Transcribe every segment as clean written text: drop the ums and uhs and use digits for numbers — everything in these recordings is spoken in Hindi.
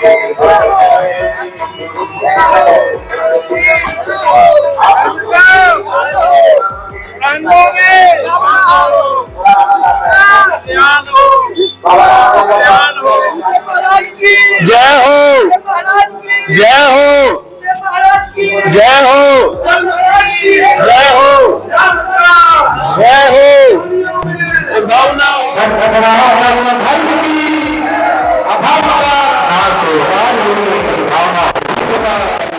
जय हो, जय हो, जय हो, जय हो, जय हो।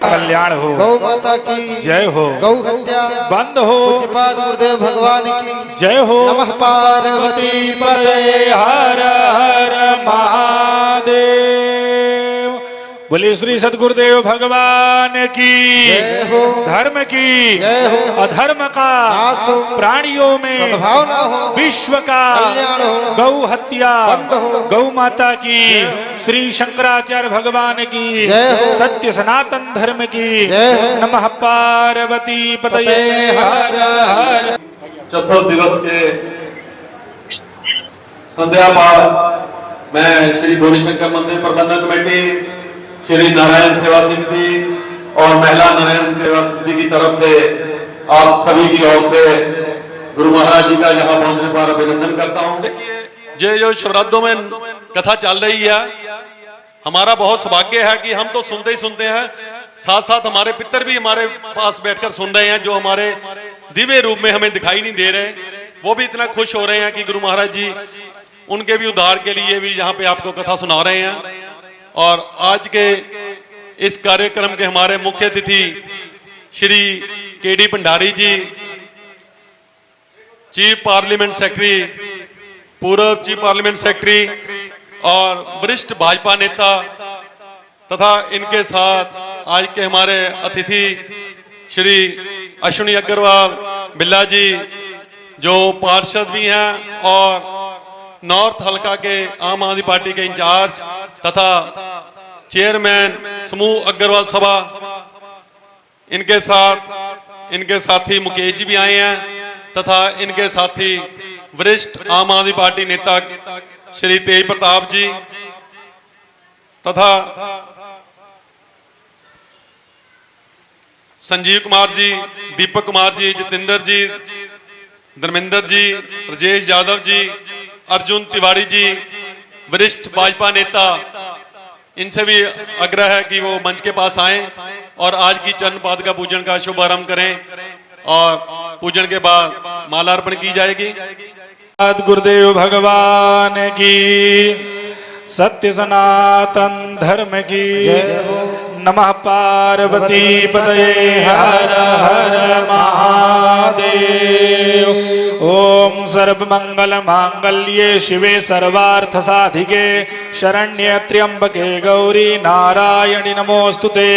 कल्याण हो, गौ माता की जय हो, गौ हत्या बंद हो, पूज्यपाद गुरुदेव भगवान की जय हो। नमः पार्वती पते हर हर महादेव। बोले श्री सद्गुरुदेव भगवान की जय हो, धर्म की जय हो, अधर्म का नाश हो, प्राणियों में सद्भावना हो, विश्व का कल्याण हो, गौ हत्या बंद हो, गौ माता की श्री शंकराचार्य भगवान की जय हो, सत्य सनातन धर्म की जय हो। नमः पार्वती पतये हर हर। चतुर्थ दिवस के संध्या बाद मैं श्री गौरीशंकर मंदिर प्रबंधन कमेटी, श्री नारायण सेवा समिति और महिला नारायण सेवा समिति की तरफ से आप सभी की ओर से गुरु महाराज जी का यहाँ पहुंचने पर अभिनंदन करता हूँ। जो शिवरात्रों में कथा चल रही है, हमारा बहुत सौभाग्य है कि हम तो सुनते ही सुनते हैं, साथ साथ हमारे पितर भी हमारे पास बैठकर सुन रहे हैं, जो हमारे दिव्य रूप में हमें दिखाई नहीं दे रहे। वो भी इतना खुश हो रहे हैं कि गुरु महाराज जी उनके भी उद्धार के लिए भी यहाँ पे आपको कथा सुना रहे हैं। और आज के इस कार्यक्रम के हमारे मुख्य अतिथि श्री केडी भंडारी जी, चीफ पार्लियामेंट सेक्रेटरी, पूर्व चीफ पार्लियामेंट सेक्रेटरी और वरिष्ठ भाजपा नेता, तथा इनके साथ आज के हमारे अतिथि श्री अश्विनी अग्रवाल बिल्ला जी, जो पार्षद भी हैं और नॉर्थ हल्का के आम आदमी पार्टी के इंचार्ज तथा चेयरमैन समूह अग्रवाल सभा, इनके साथ इनके साथी मुकेश जी भी आए हैं, तथा इनके साथी वरिष्ठ आम आदमी पार्टी नेता श्री तेज प्रताप जी, तथा संजीव कुमार जी, दीपक कुमार जी, जितेंद्र जी, धर्मेंद्र जी, राजेश यादव जी, अर्जुन तिवारी जी, वरिष्ठ भाजपा नेता, इनसे भी आग्रह है कि वो मंच के पास आएं और आज की चरण पाद का पूजन का शुभारंभ करें और पूजन के बाद मालार्पण की जाएगी। गुरुदेव भगवान की सत्य सनातन धर्म की नमः पार्वती पतये हर हर महादेव। ओम सर्वमंगल मांगल्ये शिवे सर्वार्थ साधिके शरण्ये त्र्यंबके गौरी नारायणि नमोस्तुते।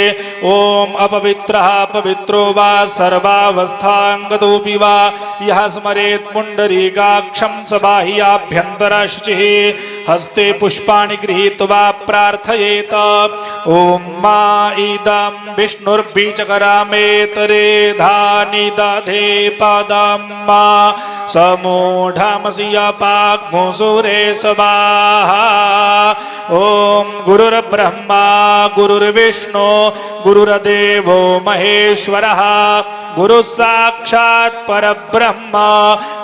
ओम अपवित्रः पवित्रो वा सर्वावस्थांगतोऽपि वा यः स्मरेत् पुंडरीकाक्षं स बाह्याभ्यन्तरः शुचिः हस्ते पुष्पाणि गृहीत्वा प्रार्थयेत। ओम मा इदं विष्णुर्बीजकरामेतरे धानि दधे पदं मा समूढमसि अपाग्मुसुरे स्वाहा। ओम गुरुर्ब्रह्मा गुरुर्विष्णु गुरुर्देवो महेश्वरः गुरु साक्षात् परब्रह्म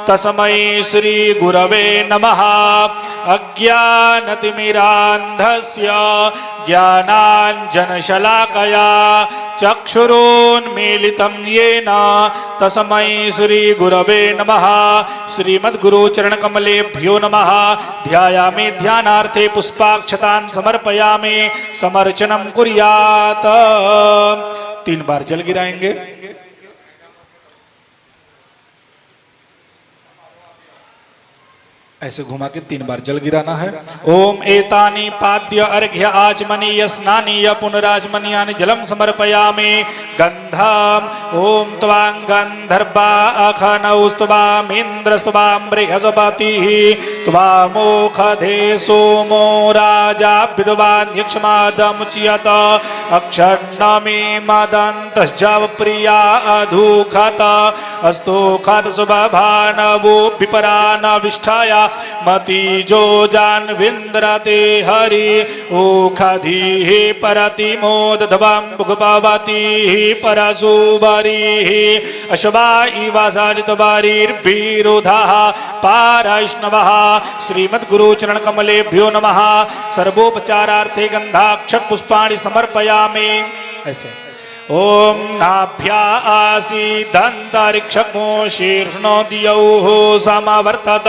तस्मै श्री गुरवे नमः। अज्ञानतिमिरान्धस्य ज्ञानाञ्जनशलाकया चक्षुरोन्मीलितं येन तस्मै श्री गुरवे नमः। श्रीमद्गुरुचरणकमलेभ्यो नमः। ध्यायामि ध्यानार्थे पुष्पाक्षतान् समर्पयामि समर्चनं कुर्यात्। 3 बार जल गिराएंगे। ऐसे घुमा के 3 बार जल गिराना है। ओम एतानि पाद्य अर्घ्य आचमनीय स्नानीय पुनराचमनीयानि जलम समर्पयामि गंधम। ओम त्वां गंधर्वा अखनौस्तुवामिन्द्रस्तुवां बृहस्पतिः त्वामोखधे सोमो राजा विद्वान्यक्षमादमुच्यत अक्षन्नमे मदन्तश्जव प्रिया अधुखत अस्तु खत शुभभानवो विपरान विष्ठाया मतिजो जान्विन्द्रते हरि ओखधीः परतिमोदध्वं भुगपवतीः परशुभरीः अशुभा इव साजितवारिर्विरोधः पारैष्णवः श्रीमद्गुरुचरणकमलेभ्यो नमः। सर्वोपचारार्थे गन्धाक्षत पुष्पाणि समर्पयामि। ऐसे ओम नाभ्या आसीदन्तरिक्षमो शीर्ष्णोद्यौः समावर्तत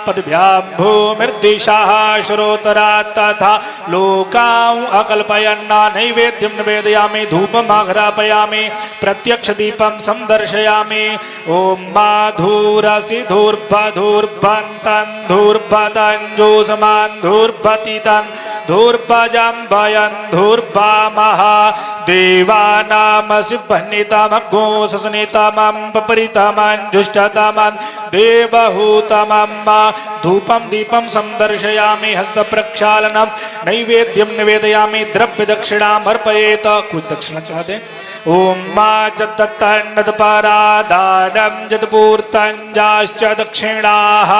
पदभ्यां भूमिर्दिशाः श्रोतरात् तथा लोकान् अकल्पयन् नैवेद्यं निवेदयामि धूपमाघ्रापयामि प्रत्यक्ष दीपं संदर्शयामि। ओम माधुरसिधुर्बधुर्बन्तं धुर्बदञ्जोसमान् धुर्बतितं धुर्बजं भयं धुर्बामः देवानामसिभ्नितमग्गो ससनितमं पपरितमं जुष्टतमं देवहूतमं धूपं दीपं संदर्शयामि हस्तप्रक्षालनं नैवेद्यं निवेदयामि द्रव्य दक्षिणाम् अर्पयेत। कुछ दक्षिणा चाहते ओम मा चतत्तन्नदपरादानं जतपूर्तञ्जाश्च दक्षिणाः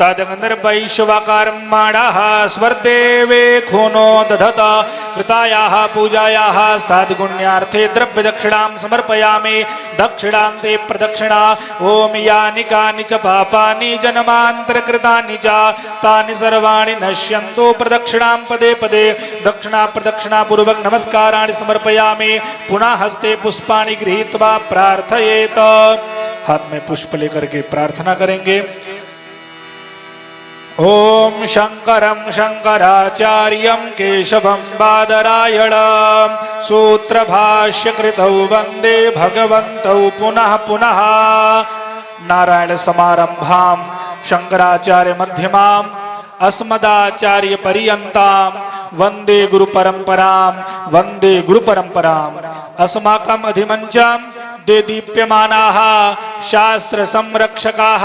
तदग्निर्वैश्वकर्मणः स्वर्देवे खूनो दधत कृतायाः पूजायाः सद्गुण्यार्थे द्रव्य दक्षिणां समर्पयामि। दक्षिणान्ते प्रदक्षिणा ओम यानि कानि च पापानि जन्मान्तरकृतानि च तानि सर्वाणि नश्यन्तु प्रदक्षिणां पदे पदे दक्षिणा प्रदक्षिणा पूर्वक नमस्काराणि समर्पयामि। पुनः हस्ते पुष्पाणि गृहीत्वा प्रार्थयेत। हाथ में पुष्प लेकर के प्रार्थना करेंगे। ओम शंकरं शंकराचार्यं केशवं बादरायणं सूत्रभाष्यकृतौ वन्दे भगवन्तौ पुनः पुनः। नारायण समारंभां शंकराचार्य मध्यमाम् अस्मदाचार्य पर्यन्तां वन्दे गुरु परंपरां वन्दे गुरु परंपरां। अस्माकम् अधिमञ्चं दे दीप्यमानाः शास्त्र संरक्षकाः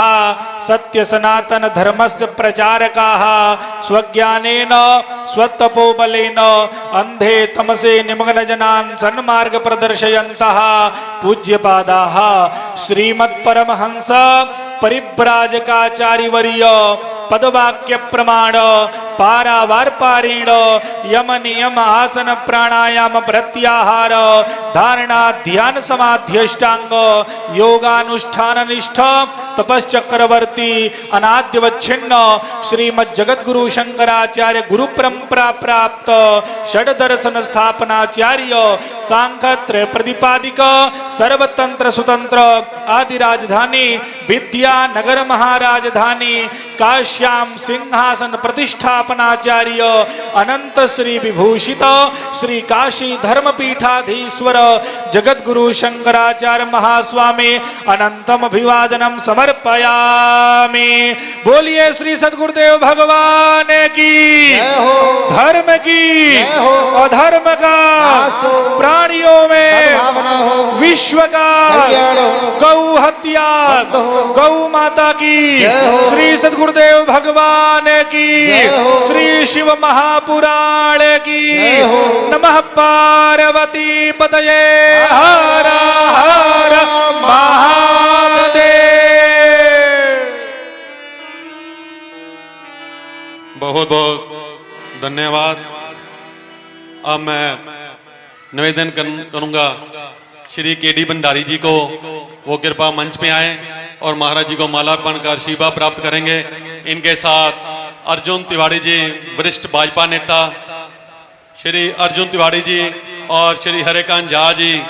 सत्य सनातन धर्मस्य प्रचारकाः स्वज्ञानेन स्वतपोबलेन अंधे तमसे निमग्न जनान् सन्मार्ग प्रदर्शयन्तः पूज्यपादाः श्रीमत्परमहंस परिव्राजकाचार्यवर्य पदवाक्य प्रमाण पारावार पारेण यम नियम आसन प्राणायाम प्रत्याहार धारणा ध्यान समाध्यष्टांग योगानुष्ठान निष्ठ तपश्चक्रवर्ती अनाद्यवच्छिन्न श्रीमद् जगद्गुरु शंकराचार्य गुरु परंपरा प्राप्त षड दर्शन स्थापनाचार्य सांखत्र प्रतिपादिक सर्वतंत्र स्वतंत्र आदि राजधानी विद्या नगर महाराजधानी काश्याम सिंहासन प्रतिष्ठापनाचार्य अनंत श्री विभूषित श्री काशी धर्मपीठाधीश्वर जगद्गुरु शंकराचार्य महास्वामी अनंतम अभिवादनम समर्पयामि। बोलिए श्री सद्गुरुदेव भगवान की धर्म की अधर्म का प्राणियों में विश्व का गौ हत्या गौ माता की श्री सद्गुरुदेव भगवान की श्री शिव महापुराण की नमः पार्वती पतये हर हर महादेव। बहुत बहुत धन्यवाद। अब मैं निवेदन करूंगा श्री केडी भंडारी जी को वो कृपा मंच पे आए और महाराज जी को मालार्पण कर शीबा प्राप्त करेंगे। इनके साथ अर्जुन तिवारी जी वरिष्ठ भाजपा नेता श्री अर्जुन तिवारी जी और श्री हरिकांत झा जी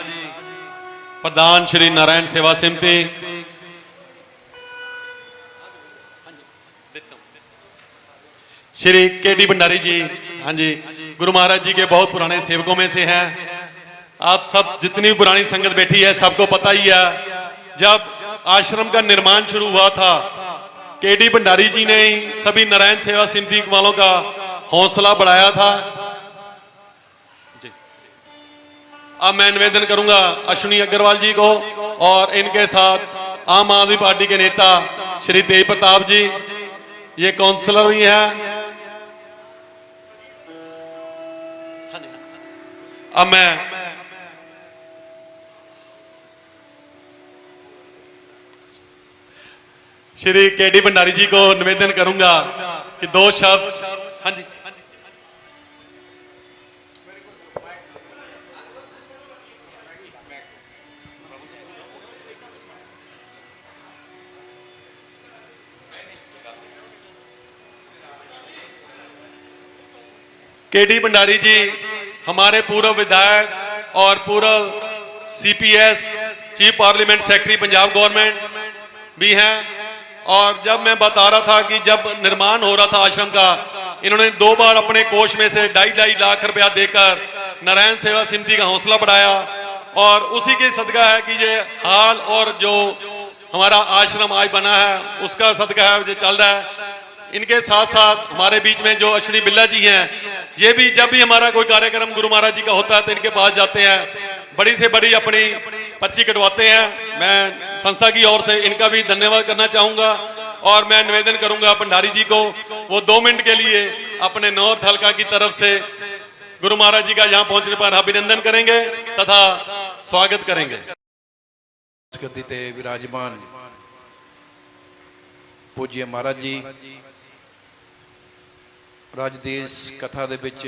प्रधान श्री नारायण सेवा समिति श्री केडी भंडारी जी। हाँ जी, गुरु महाराज जी के बहुत पुराने सेवकों में से हैं। आप सब जितनी भी पुरानी संगत बैठी है सबको पता ही है, जब आश्रम का निर्माण शुरू हुआ था केडी भंडारी जी ने सभी नारायण सेवा समिति वालों का हौसला बढ़ाया था। जी, अब मैं निवेदन करूंगा अश्विनी अग्रवाल जी को और इनके साथ आम आदमी पार्टी के नेता श्री तेज प्रताप जी ये काउंसलर भी हैं। अब मैं श्री केडी भंडारी जी को निवेदन करूंगा कि 2 शब्द। हाँ जी, केडी भंडारी जी हमारे पूर्व विधायक और पूर्व CPS chief parliament secretary Punjab government भी हैं। और जब मैं बता रहा था कि जब निर्माण हो रहा था आश्रम का, इन्होंने 2 बार अपने कोष में से 2.5 लाख रुपया देकर नारायण सेवा समिति का हौसला बढ़ाया। और उसी के सदका है कि ये हाल और जो हमारा आश्रम आज बना है उसका सदका है जो चल रहा है। इनके साथ साथ हमारे बीच में जो अश्विनी बिल्ला जी हैं, ये भी जब भी हमारा कोई कार्यक्रम गुरु महाराज जी का होता है तो इनके पास जाते हैं, बड़ी से बड़ी अपनी पर्ची कटवाते हैं। मैं संस्था की ओर से इनका भी धन्यवाद करना चाहूंगा। और मैं निवेदन करूंगा भंडारी जी को वो 2 मिनट के लिए अपने नॉर्थ हल्का की तरफ से गुरु महाराज जी का यहाँ पहुंचने पर अभिनंदन करेंगे तथा स्वागत करेंगे। गद्दी ते विराजमान पूज्य महाराज जी राजदेश कथा दे विच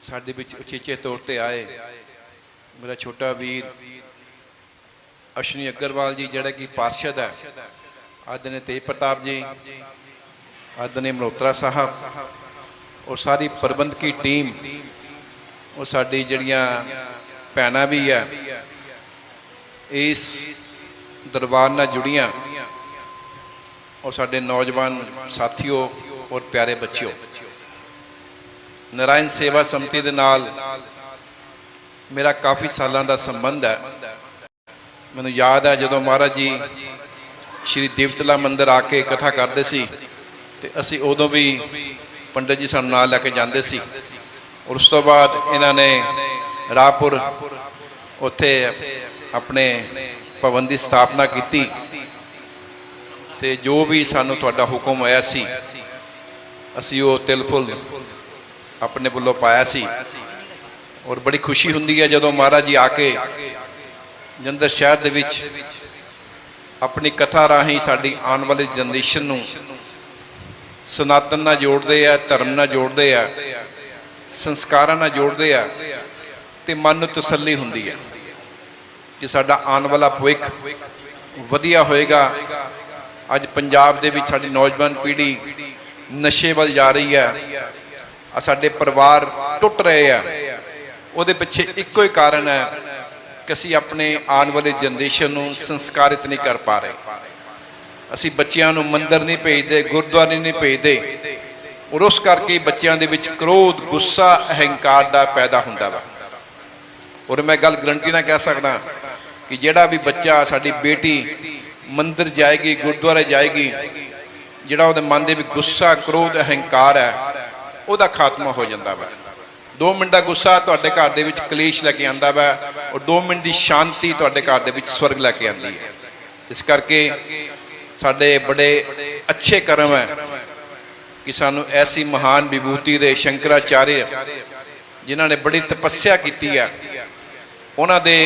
साडे विच उचेचे तौर ते आए। मेरा छोटा वीर अश्विनी अग्रवाल जी जिहड़ा कि पार्षद है, आदरणीय तेज प्रताप जी, आदरणीय मल्होत्रा साहब और सारी प्रबंधकी टीम और साडी जिहड़ियां भैणां भी है इस दरबार नाल जुड़ियां और साडे नौजवान साथियों और प्यारे बच्चों, नारायण सेवा समिति दे नाल मेरा काफ़ी सालों का संबंध है। मैनूं याद है जदों महाराज जी श्री देवतला मंदिर आके कथा करते सी ते असी उदों भी पंडित जी सानूं नाल लैके जांदे सी। और उस तो बाद इन्होंने राहपुर उत्थे अपने भवन की स्थापना की ते जो भी सानू तुहाडा हुक्म होया सी असी वो तिल फुल अपने वालों पाया सी। और बड़ी खुशी हुंदी है जदों महाराज जी आके जलंधर शहर दे विच अपनी कथा राही साडी आने वाली जनरेशन नूं सनातन नाल जोड़दे आ, धर्म नाल जोड़दे आ, संस्कारां नाल जोड़दे आ ते मन नूं तसल्ली हुंदी है कि साडा आने वाला भविख वधिया होएगा। अज पंजाब दे विच साडी नौजवान पीढ़ी नशे वल जा रही है, साडे परिवार टुट रहे हैं। उहदे पिछे इक्को ही कारण है कि असीं अपने आने वाली जनरेशन नूं संस्कारित नहीं कर पा रहे। असीं बच्चियां नूं मंदिर नहीं भेजदे, गुरुद्वारे नहीं भेजदे और उस करके बच्चियां दे विच क्रोध, गुस्सा, अहंकार दा पैदा हुंदा वा। और मैं गल गारंटी नाल कह सकदा कि जिहड़ा भी बच्चा साडी बेटी मंदिर जाएगी, गुरुद्वारे जाएगी, जिहड़ा उहदे मन दे विच गुस्सा, क्रोध, अहंकार है उहदा खात्मा हो जांदा वा। 2 मिनट का गुस्सा तुहाडे घर दे विच कलेश लैके आंदा वा और 2 मिनट की शांति तुहाडे घर दे विच स्वर्ग लैके आंदी है। इस करके साडे बड़े अच्छे कर्म है कि सानू ऐसी महान विभूति दे शंकराचार्य जिन्हां ने बड़ी तपस्या की है उन्हां दे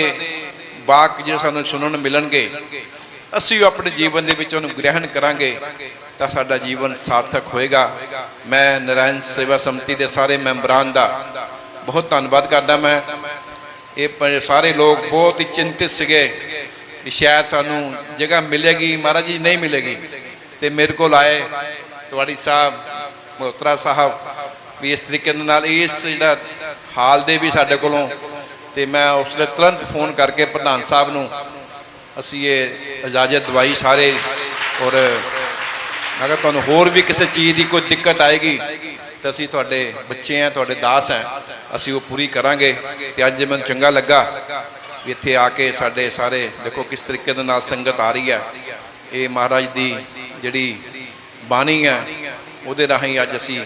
वाक जो सानू सुनन मिलणगे, असीं अपने जीवन दे विच उहनूं ग्रहण करांगे तो साडा जीवन सार्थक होएगा। मैं नारायण सेवा समिति के सारे मैंबरान का बहुत धन्यवाद करदा। मैं ये सारे लोग बहुत ही चिंतित सीगे कि शायद सानू जगह मिलेगी, महाराज जी नहीं मिलेगी, तो मेरे को आए तिवाड़ी साहब, मल्होत्रा साहब भी इस तरीके नाल इस जिहड़ा हाल दे भी साडे कोलों, तो मैं उसने तुरंत फोन करके प्रधान साहब नूं असी ये इजाजत दवाई सारे। और अगर तुहानूं होर भी किसी चीज़ की कोई दिक्कत आएगी तो असी तुहाडे बच्चे हैं, तुहाडे दास हैं, असी वो पूरी करांगे। तो अज मैनूं चंगा लगा भी इत्थे आके साडे सारे देखो किस तरीके दे नाल संगत आ रही है। ये महाराज दी जिहड़ी बाणी है उहदे राहीं अज असी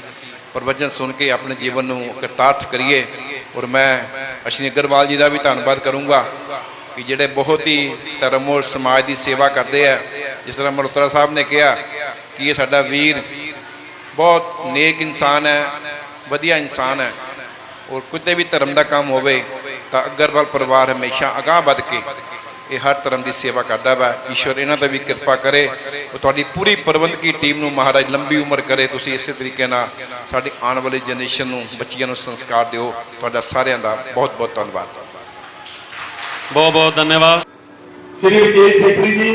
प्रवचन सुन के अपने जीवन नूं कृतार्थ करिए। और मैं अश्विनी अग्रवाल जी का भी धन्यवाद करूँगा कि जिहड़े बहुत ही धर्म और समाज की सेवा करते हैं। जिस तरह मल्होत्रा साहब ने कहा कि ये साडा वीर बहुत नेक इंसान है, वधिया इंसान है और किते भी धर्म का काम होवे तो अग्रवाल परिवार हमेशा अगाह बढ़ के ये हर धर्म की सेवा करता वा। ईश्वर इन्हां ते भी कृपा करे और तुहाडी पूरी प्रबंधकी टीम नूं महाराज लंबी उम्र करे। तुसीं इस तरीके नाल साडी आने वाली जनरेशन नूं बच्चियां नूं संस्कार दिओ। तुहाडा सारिआं दा बहुत बहुत धन्नवाद। बहुत बहुत धन्यवाद। श्री विकेश सेठी जी,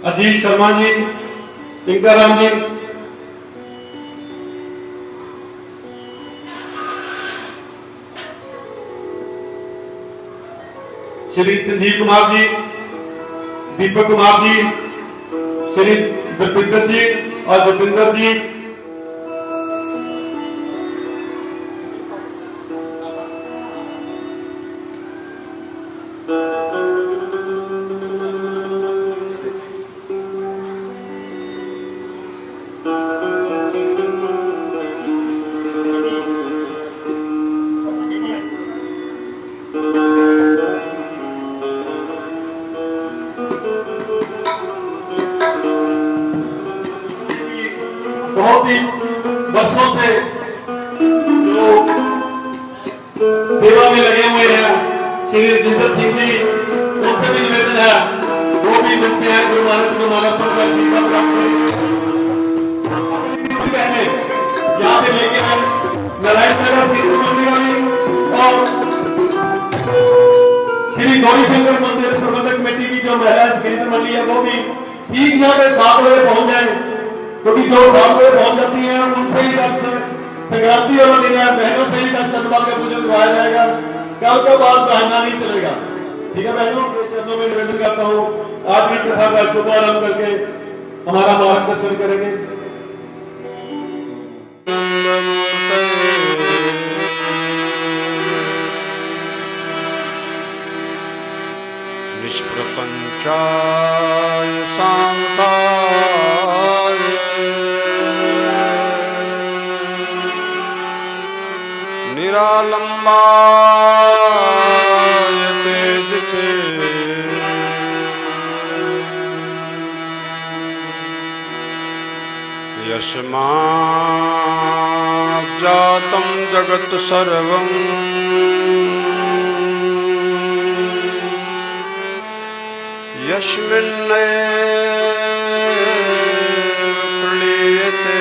अजीत शर्मा जी, टिंकाराम जी, श्री संजीव कुमार जी, दीपक कुमार जी, श्री गुरबिंदर जी और जतिंदर जी, बहुत ही वर्षों से जो सेवा में लगे हुए हैं श्री जिंदर सिंह जी, उनसे भी निवेदन है वो भी मिलते हैं गुरु नानक को मानवता का जीवन प्राप्त करें। यहाँ पे लेके हैं नारायण सेवा सिंह मंदिर वाली और श्री गौरीशंकर मंदिर प्रबंधक कमेटी की जो महिला खरीद मंडली है वो भी ठीक यहाँ पे 7 बजे पहुंच जाए, क्योंकि जो 7 बजे पहुंच जाती है उनसे ही कल संक्रांति वाला दिन है, बहनों से ही कल चंद्रमा का पूजन करवाया जाएगा। कल के बाद बहाना नहीं चलेगा। ठीक है बहनों, चरणों में निवेदन करता हूँ आज की कथा का शुभारंभ करके हमारा मार्गदर्शन करेंगे। निष्प्रपंचाय शांताय निरालंबाय तेजसे यस्माज्जातं जगत् सर्वं यस्मिन्नेव प्रीयते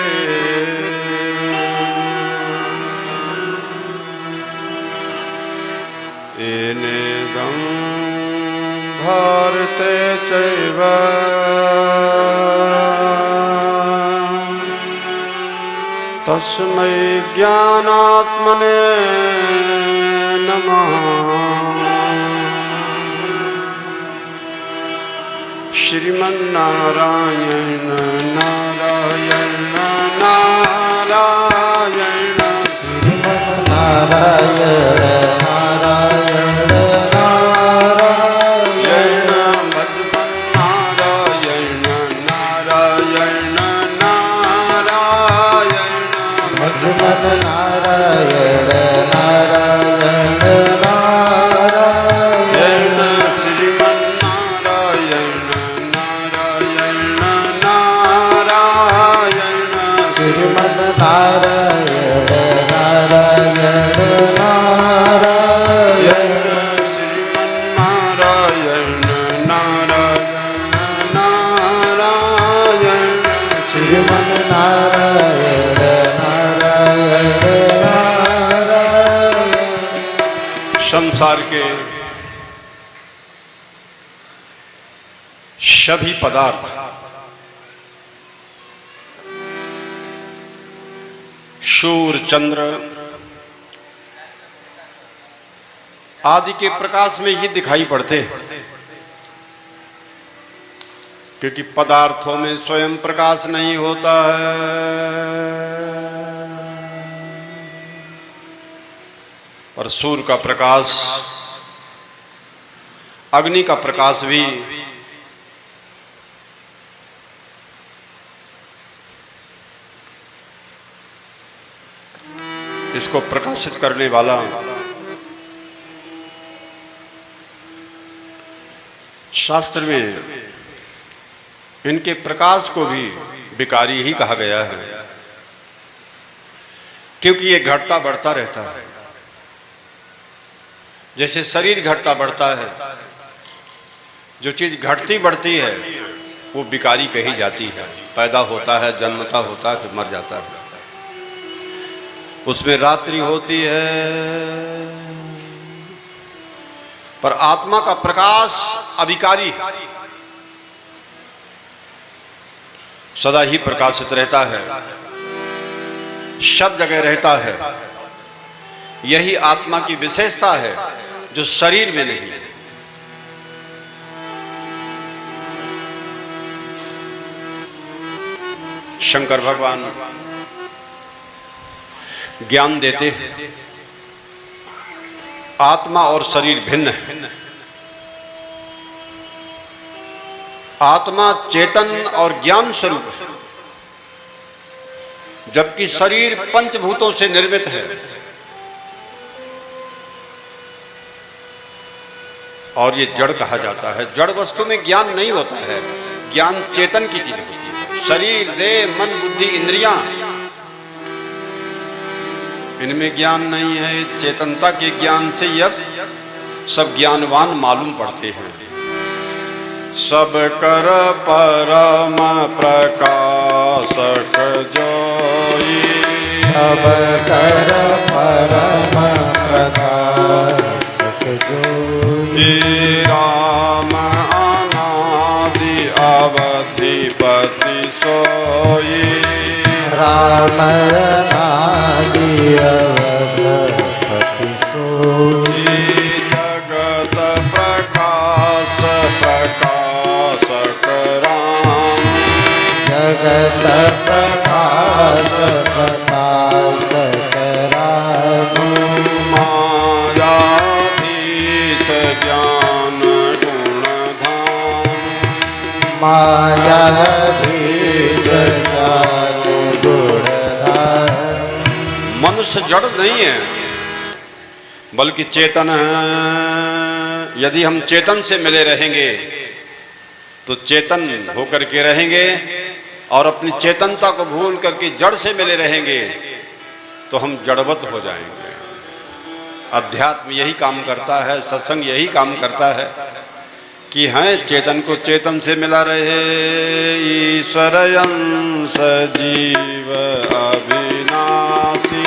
येनेदं धारते चैव तस्मै ज्ञानात्मने नमः। श्रीमन्नारायण नारायण नारायण श्रीमन्नारायण नारायण नारायण मधुमन्नारायण नारायण नारायण मधुमन्नारायण नारायण नारायण श्रीमन्नारायण श्रीमन्नारायण नारायण नारायण श्रीमन्नारायण नारायण नारायण श्रीमन्नारायण नारायण नारायण। संसार के सभी पदार्थ सूर्य चंद्र आदि के प्रकाश में ही दिखाई पड़ते हैं, क्योंकि पदार्थों में स्वयं प्रकाश नहीं होता है। पर सूर्य का प्रकाश, अग्नि का प्रकाश भी इसको प्रकाशित करने वाला शास्त्र में इनके प्रकाश को भी विकारी ही कहा गया है, क्योंकि ये घटता बढ़ता रहता है। जैसे शरीर घटता बढ़ता है, जो चीज घटती बढ़ती है वो विकारी कही जाती है। पैदा होता है, जन्मता होता है, फिर मर जाता है, उसमें रात्रि होती है। पर आत्मा का प्रकाश अविकारी है, सदा ही प्रकाशित रहता है, सब जगह रहता है। यही आत्मा की विशेषता है जो शरीर में नहीं है। शंकर भगवान ज्ञान देते हैं, आत्मा और शरीर भिन्न है। आत्मा चेतन और ज्ञान स्वरूप है, जबकि शरीर पंचभूतों से निर्मित है। और ये जड़ कहा जाता है। जड़ वस्तु में ज्ञान नहीं होता है, ज्ञान चेतन की चीज होती है। शरीर, देह, मन, बुद्धि, इंद्रियां, इनमें ज्ञान नहीं है। चेतनता के ज्ञान से अब सब ज्ञानवान मालूम पड़ते हैं। सब कर परम प्रकाशक जोई, सब कर परम प्रकाशक जोई। राम अनादि अवधिपति सोई, राम अनादि अवधिपति सोई। जगत प्रकाश प्रकाशक राम, जगत प्रकाश प्रकाशक राम। मायाधीश ज्ञान गुण धाम, मायाधीश ज्ञान गुण धाम। मनुष्य जड़ नहीं है बल्कि चेतन है। यदि हम चेतन से मिले रहेंगे तो चेतन होकर के रहेंगे, और अपनी चेतनता को भूल करके जड़ से मिले रहेंगे तो हम जड़वत हो जाएंगे। अध्यात्म यही काम करता है, सत्संग यही काम करता है कि हैं चेतन को चेतन से मिला रहे। ईश्वर अंश जीव अविनाशी,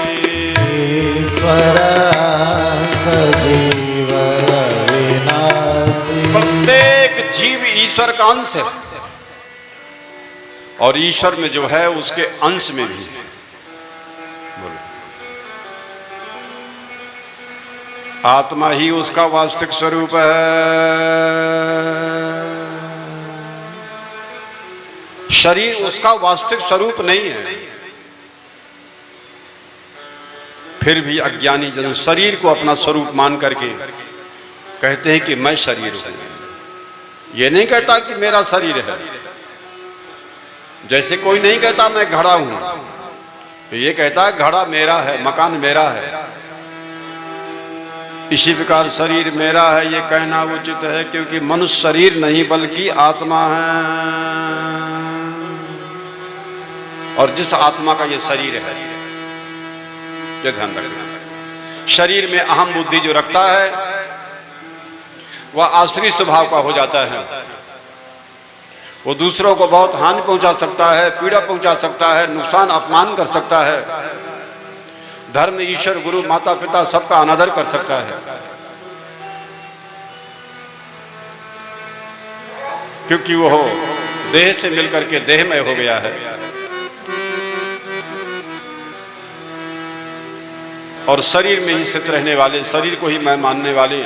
ईश्वर अंश जीव अविनाशी। प्रत्येक जीव ईश्वर का अंश है, और ईश्वर में जो है उसके अंश में भी है। बोलो, आत्मा ही उसका वास्तविक स्वरूप है। शरीर उसका वास्तविक स्वरूप नहीं है। फिर भी अज्ञानी जन शरीर को अपना स्वरूप मान करके कहते हैं कि मैं शरीर हूं। ये नहीं कहता कि मेरा शरीर है। जैसे कोई नहीं कहता मैं घड़ा हूं, तो ये कहता है घड़ा मेरा है, मकान मेरा है। इसी प्रकार शरीर मेरा है ये कहना उचित है, क्योंकि मनुष्य शरीर नहीं बल्कि आत्मा है। और जिस आत्मा का ये शरीर है, ये ध्यान रखना। शरीर में अहम बुद्धि जो रखता है वह आश्रित स्वभाव का हो जाता है। वो दूसरों को बहुत हानि पहुंचा सकता है, पीड़ा पहुंचा सकता है, नुकसान अपमान कर सकता है, धर्म, ईश्वर, गुरु, माता पिता सबका अनादर कर सकता है। क्योंकि वो देह से मिलकर के देहमय हो गया है। और शरीर में ही स्थित रहने वाले, शरीर को ही मैं मानने वाले,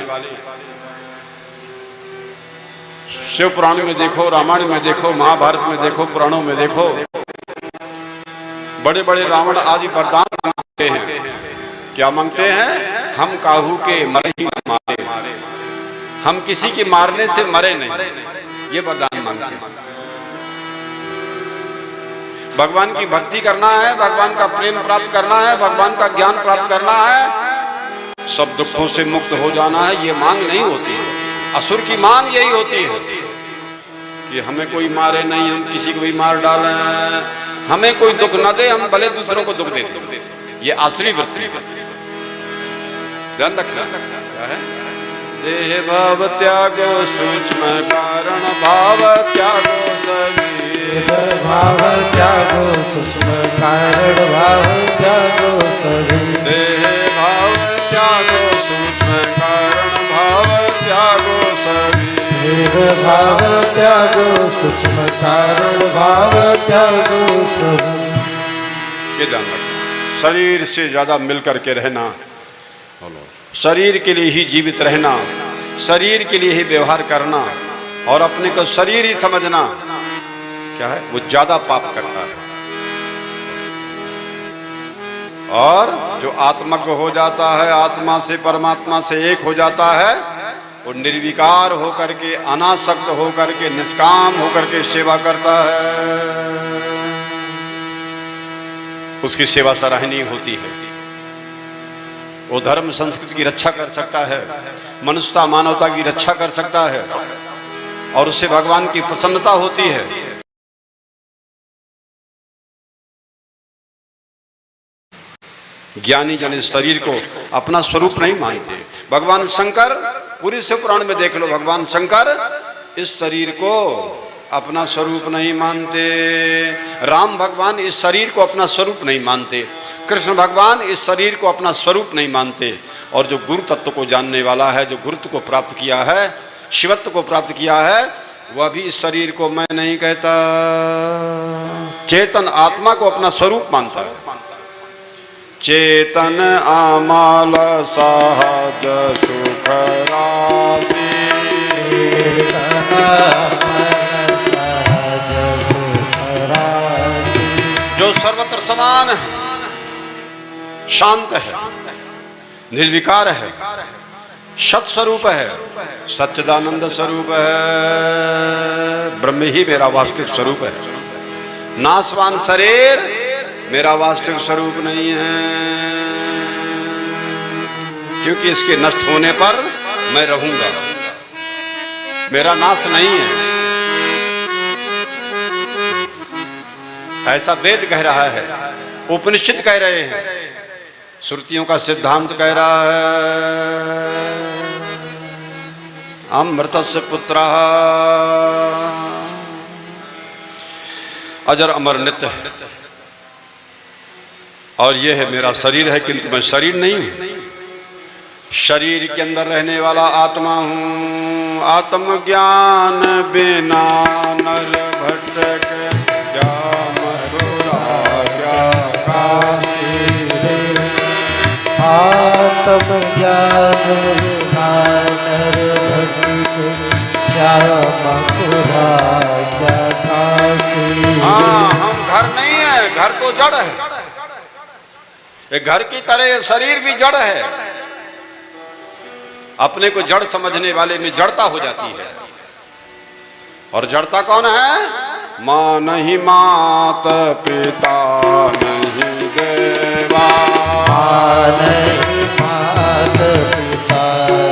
शिव पुराण में देखो, रामायण में देखो, महाभारत में देखो, पुराणों में देखो, बड़े बड़े रावण आदि वरदान मांगते हैं। क्या मांगते हैं? हम काहू के मरे ही न मारे, हम किसी के मारने से मरे नहीं, ये वरदान मांगते हैं। भगवान की भक्ति करना है, भगवान का प्रेम प्राप्त करना है, भगवान का ज्ञान प्राप्त करना है, सब दुखों से मुक्त हो जाना है, ये मांग नहीं होती है। असुर की मांग यही होती है कि हमें कोई मारे नहीं, हम किसी को भी मार डालें, हमें कोई दुख न दे, हम भले दूसरों को दुख दे दें। ये आसुरी वृत्ति है, ध्यान रखना। क्या है? देह भाव त्यागो सूक्ष्म कारण भाव त्यागो सभी, भाव त्यागो सूक्ष्म कारण भाव त्यागो सभी। देह भाव त्यागो सूक्ष्म कारण भाव त्यागो सभी, भेद भाव त्यागो सूक्ष्म कारण भाव त्यागो सभी। ये ध्यान रखना। शरीर से ज्यादा मिल करके रहना, शरीर के लिए ही जीवित रहना, शरीर के लिए ही व्यवहार करना और अपने को शरीर ही समझना, क्या है? वो ज्यादा पाप करता है। और जो आत्मज्ञ हो जाता है, आत्मा से परमात्मा से एक हो जाता है, वो निर्विकार होकर के, अनासक्त होकर के, निष्काम होकर के सेवा करता है, उसकी सेवा सराहनीय होती है। वो धर्म संस्कृति की रक्षा कर सकता है, मनुष्यता मानवता की रक्षा कर सकता है और उससे भगवान की प्रसन्नता होती है। ज्ञानी जन इस शरीर को अपना स्वरूप नहीं मानते। भगवान शंकर, पूरी शिव पुराण में देख लो, भगवान शंकर इस शरीर को अपना स्वरूप नहीं मानते। राम भगवान इस शरीर को अपना स्वरूप नहीं मानते। कृष्ण भगवान इस शरीर को अपना स्वरूप नहीं मानते। और जो गुरु तत्व को जानने वाला है, जो गुरुत्व को प्राप्त किया है, शिवत्व को प्राप्त किया है, वह भी इस शरीर को मैं नहीं कहता, चेतन आत्मा को अपना स्वरूप मानता है। चेतन आमाल सहज सुख राशि, जो सर्वत्र समान है, शांत है, निर्विकार है, सत स्वरूप है, सच्चिदानंद स्वरूप है। ब्रह्म ही मेरा वास्तविक स्वरूप है। नाशवान शरीर मेरा वास्तविक स्वरूप नहीं है, क्योंकि इसके नष्ट होने पर मैं रहूंगा, मेरा नाश नहीं है। ऐसा वेद कह रहा है, उपनिषद कह रहे हैं, श्रुतियों का सिद्धांत कह रहा है। अमृतस्य पुत्रः अजर अमर नित्य है। और यह है मेरा शरीर है, किंतु मैं शरीर नहीं हूं। शरीर के अंदर रहने वाला आत्मा हूं। आत्मज्ञान बिना नर भटक जा मथुरा क्या काशी रे। आत्मज्ञान बिना नर भटक जा मथुरा क्या काशी। हाँ, हम घर नहीं है, घर तो जड़ है। एक घर की तरह शरीर भी जड़ है। अपने को जड़ समझने वाले में जड़ता हो जाती है। और जड़ता कौन है? मां नहीं मात, पिता नहीं देवा, नहीं मात पिता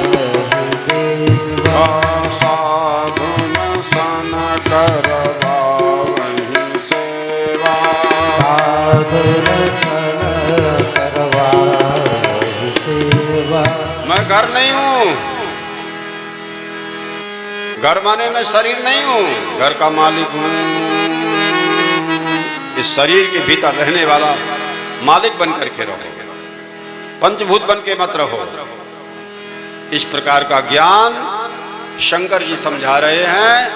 नहीं देवा। साधुन सन करवा वहीं सेवा, साधुन सन करवा वहीं सेवा। मैं घर नहीं हूं। घर माने मैं शरीर नहीं हूं, घर का मालिक हूं। इस शरीर के भीतर रहने वाला मालिक बन करके रहो, पंचभूत बन के मत रहो। इस प्रकार का ज्ञान शंकर जी समझा रहे हैं।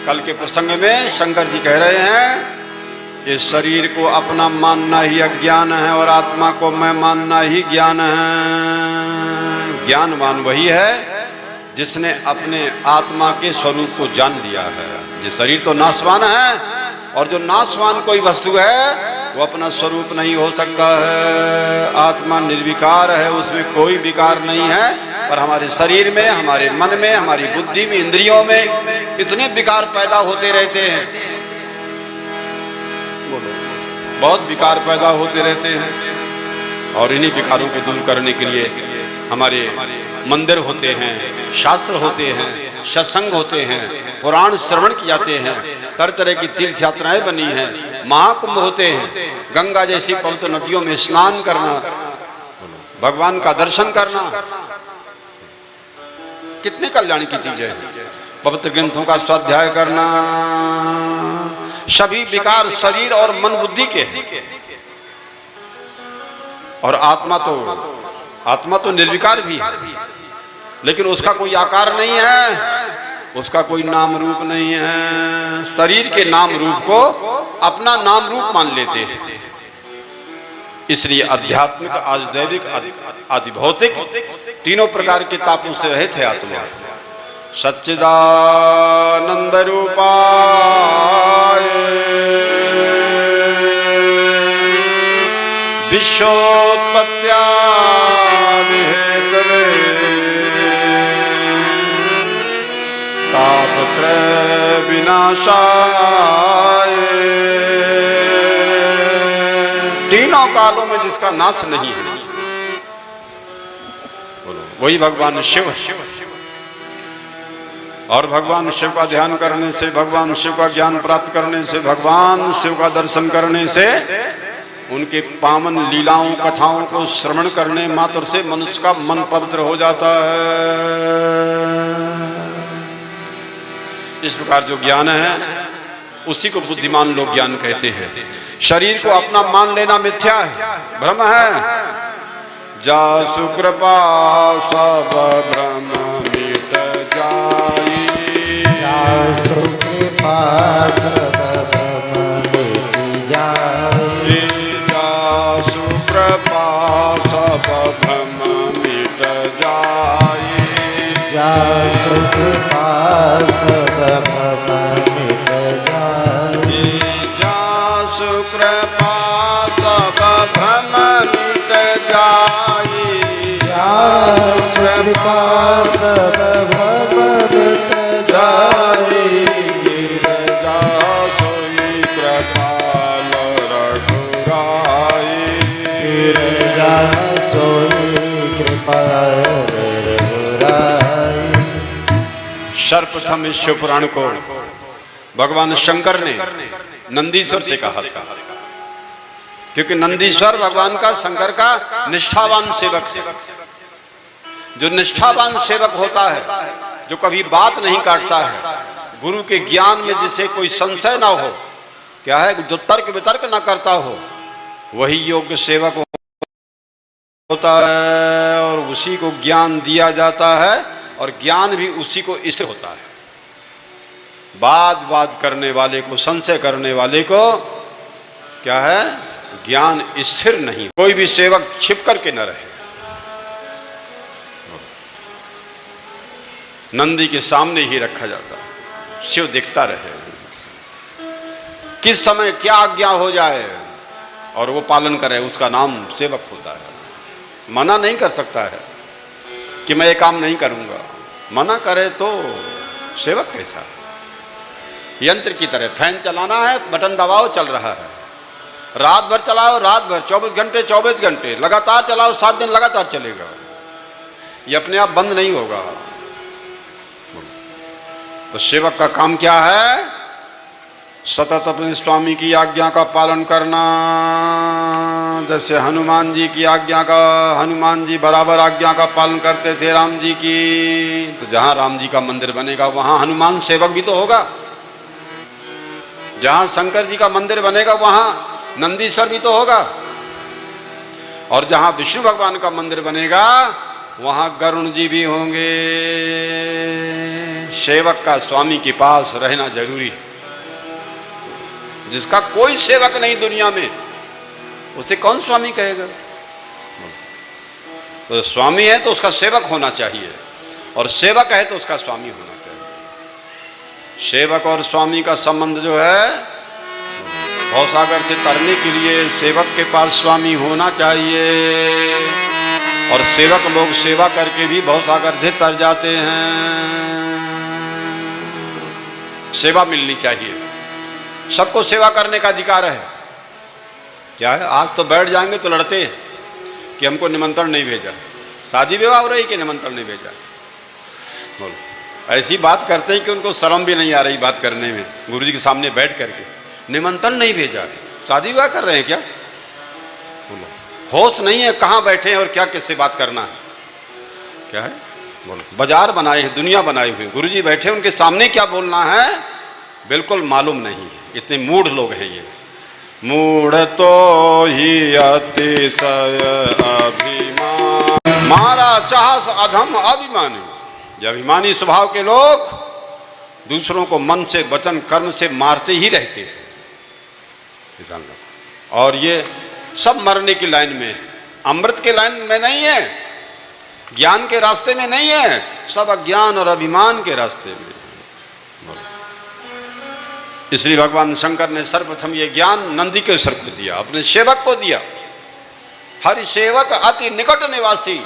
कल के प्रसंग में शंकर जी कह रहे हैं, इस शरीर को अपना मानना ही अज्ञान है और आत्मा को मैं मानना ही ज्ञान है। ज्ञानवान वही है जिसने अपने आत्मा के स्वरूप को जान लिया है। ये शरीर तो नाशवान है, और जो नाशवान कोई वस्तु है वो अपना स्वरूप नहीं हो सकता है। आत्मा निर्विकार है, उसमें कोई विकार नहीं है। पर हमारे शरीर में, हमारे मन में, हमारी बुद्धि में, इंद्रियों में इतने विकार पैदा होते रहते हैं, बहुत विकार पैदा होते रहते हैं। और इन्हीं विकारों को दूर करने के लिए हमारे मंदिर होते हैं, शास्त्र होते हैं, सत्संग होते हैं, पुराण श्रवण किए जाते हैं, तरह तरह की तीर्थ यात्राएं बनी हैं, महाकुंभ होते हैं, गंगा जैसी पवित्र नदियों में स्नान करना, भगवान का दर्शन करना, कितने कल्याण की चीजें हैं। पवित्र ग्रंथों का स्वाध्याय करना, सभी विकार शरीर और मन बुद्धि के हैं, और आत्मा तो निर्विकार भी है, लेकिन उसका कोई आकार नहीं है, उसका कोई नाम रूप नहीं है। शरीर के नाम रूप को अपना नाम रूप मान लेते हैं। इसलिए आध्यात्मिक, आज दैविक, आदि भौतिक, तीनों प्रकार के तापों से रहित है आत्मा। सच्चिदानंद रूपाय विश्वोत्पत्त्यादि हेतवे तापत्रय विनाशाय, तीनों कालों में जिसका नाश नहीं है, बोलो वही भगवान शिव है। और भगवान शिव का ध्यान करने से, भगवान शिव का ज्ञान प्राप्त करने से, भगवान शिव का दर्शन करने से, उनके पावन लीलाओं कथाओं को श्रवण करने मात्र से मनुष्य का मन पवित्र हो जाता है। इस प्रकार जो ज्ञान है उसी को बुद्धिमान लोग ज्ञान कहते हैं। शरीर को अपना मान लेना मिथ्या है, भ्रम है। जासु कृपा सब भ्रम मिट जाई, जासु कृपा सब भ्रम मिट जाई, जासु कृपा सब भ्रम मिट जाई, जासु कृपा सब भ्रम मिट जाई, जासु कृपा सब भ्रम मिट जाई, जासु कृपा सब भ्रम मिट जाई, गिरजा सोई कृपाल रघुराई, गिरजा सोई कृपाल रघुराई। सर्वप्रथम इस शिव पुराण को भगवान शंकर ने नंदीश्वर से कहा था, क्योंकि नंदीश्वर भगवान का, शंकर का निष्ठावान सेवक है। जो निष्ठावान सेवक होता है, जो कभी बात नहीं काटता है, गुरु के ज्ञान में जिसे कोई संशय ना हो, क्या है, जो तर्क वितर्क ना करता हो, वही योग्य सेवक होता है, और उसी को ज्ञान दिया जाता है, और ज्ञान भी उसी को इष्ट होता है। बात करने वाले को, संशय करने वाले को क्या है, ज्ञान स्थिर नहीं। कोई भी सेवक छिप करके न रहे, नंदी के सामने ही रखा जाता, शिव दिखता रहे, किस समय क्या आज्ञा हो जाए और वो पालन करे, उसका नाम सेवक होता है। मना नहीं कर सकता है कि मैं ये काम नहीं करूंगा, मना करे तो सेवक कैसा, यंत्र की तरह। फैन चलाना है, बटन दबाओ, चल रहा है, रात भर चलाओ, रात भर 24 घंटे 24 घंटे लगातार चलाओ, 7 दिन लगातार चलेगा, ये अपने आप बंद नहीं होगा। तो सेवक का काम क्या है, सतत अपने स्वामी की आज्ञा का पालन करना। जैसे हनुमान जी की आज्ञा का, हनुमान जी बराबर आज्ञा का पालन करते थे राम जी की, तो जहां राम जी का मंदिर बनेगा वहां हनुमान सेवक भी तो होगा, जहां शंकर जी का मंदिर बनेगा वहां नंदीश्वर भी तो होगा, और जहां विष्णु भगवान का मंदिर बनेगा वहां गरुण जी भी होंगे। सेवक का स्वामी के पास रहना जरूरी है। जिसका कोई सेवक नहीं दुनिया में, उसे कौन स्वामी कहेगा। तो स्वामी है तो उसका सेवक होना चाहिए, और सेवक है तो उसका स्वामी होना चाहिए। सेवक और स्वामी का संबंध जो है, भवसागर से तरने के लिए सेवक के पास स्वामी होना चाहिए, और सेवक लोग सेवा करके भी भवसागर से तर जाते हैं। सेवा मिलनी चाहिए, सबको सेवा करने का अधिकार है। क्या है, आज तो बैठ जाएंगे तो लड़ते हैं कि हमको निमंत्रण नहीं भेजा, शादी विवाह हो रही कि निमंत्रण नहीं भेजा। बोलो, ऐसी बात करते हैं कि उनको शर्म भी नहीं आ रही बात करने में, गुरुजी के सामने बैठ करके। निमंत्रण नहीं भेजा, शादी विवाह कर रहे हैं क्या? बोलो, होश नहीं है कहाँ बैठे हैं और क्या किससे बात करना है, क्या है? बोलो, बाजार बनाए हैं, दुनिया बनाई हुई, गुरुजी बैठे उनके सामने क्या बोलना है बिल्कुल मालूम नहीं है। इतने मूढ़ लोग हैं ये। मूढ़ तो ही अतिशय अभिमान, मारा चाह अधम अभिमानी। ये अभिमानी स्वभाव के लोग दूसरों को मन से वचन कर्म से मारते ही रहते हैं। और ये सब मरने की लाइन में है, अमृत के लाइन में नहीं है, ज्ञान के रास्ते में नहीं है, सब अज्ञान और अभिमान के रास्ते में। इसलिए भगवान शंकर ने सर्वप्रथम ये ज्ञान नंदी के सर को दिया, अपने सेवक को दिया। हरि सेवक अति निकट निवासी।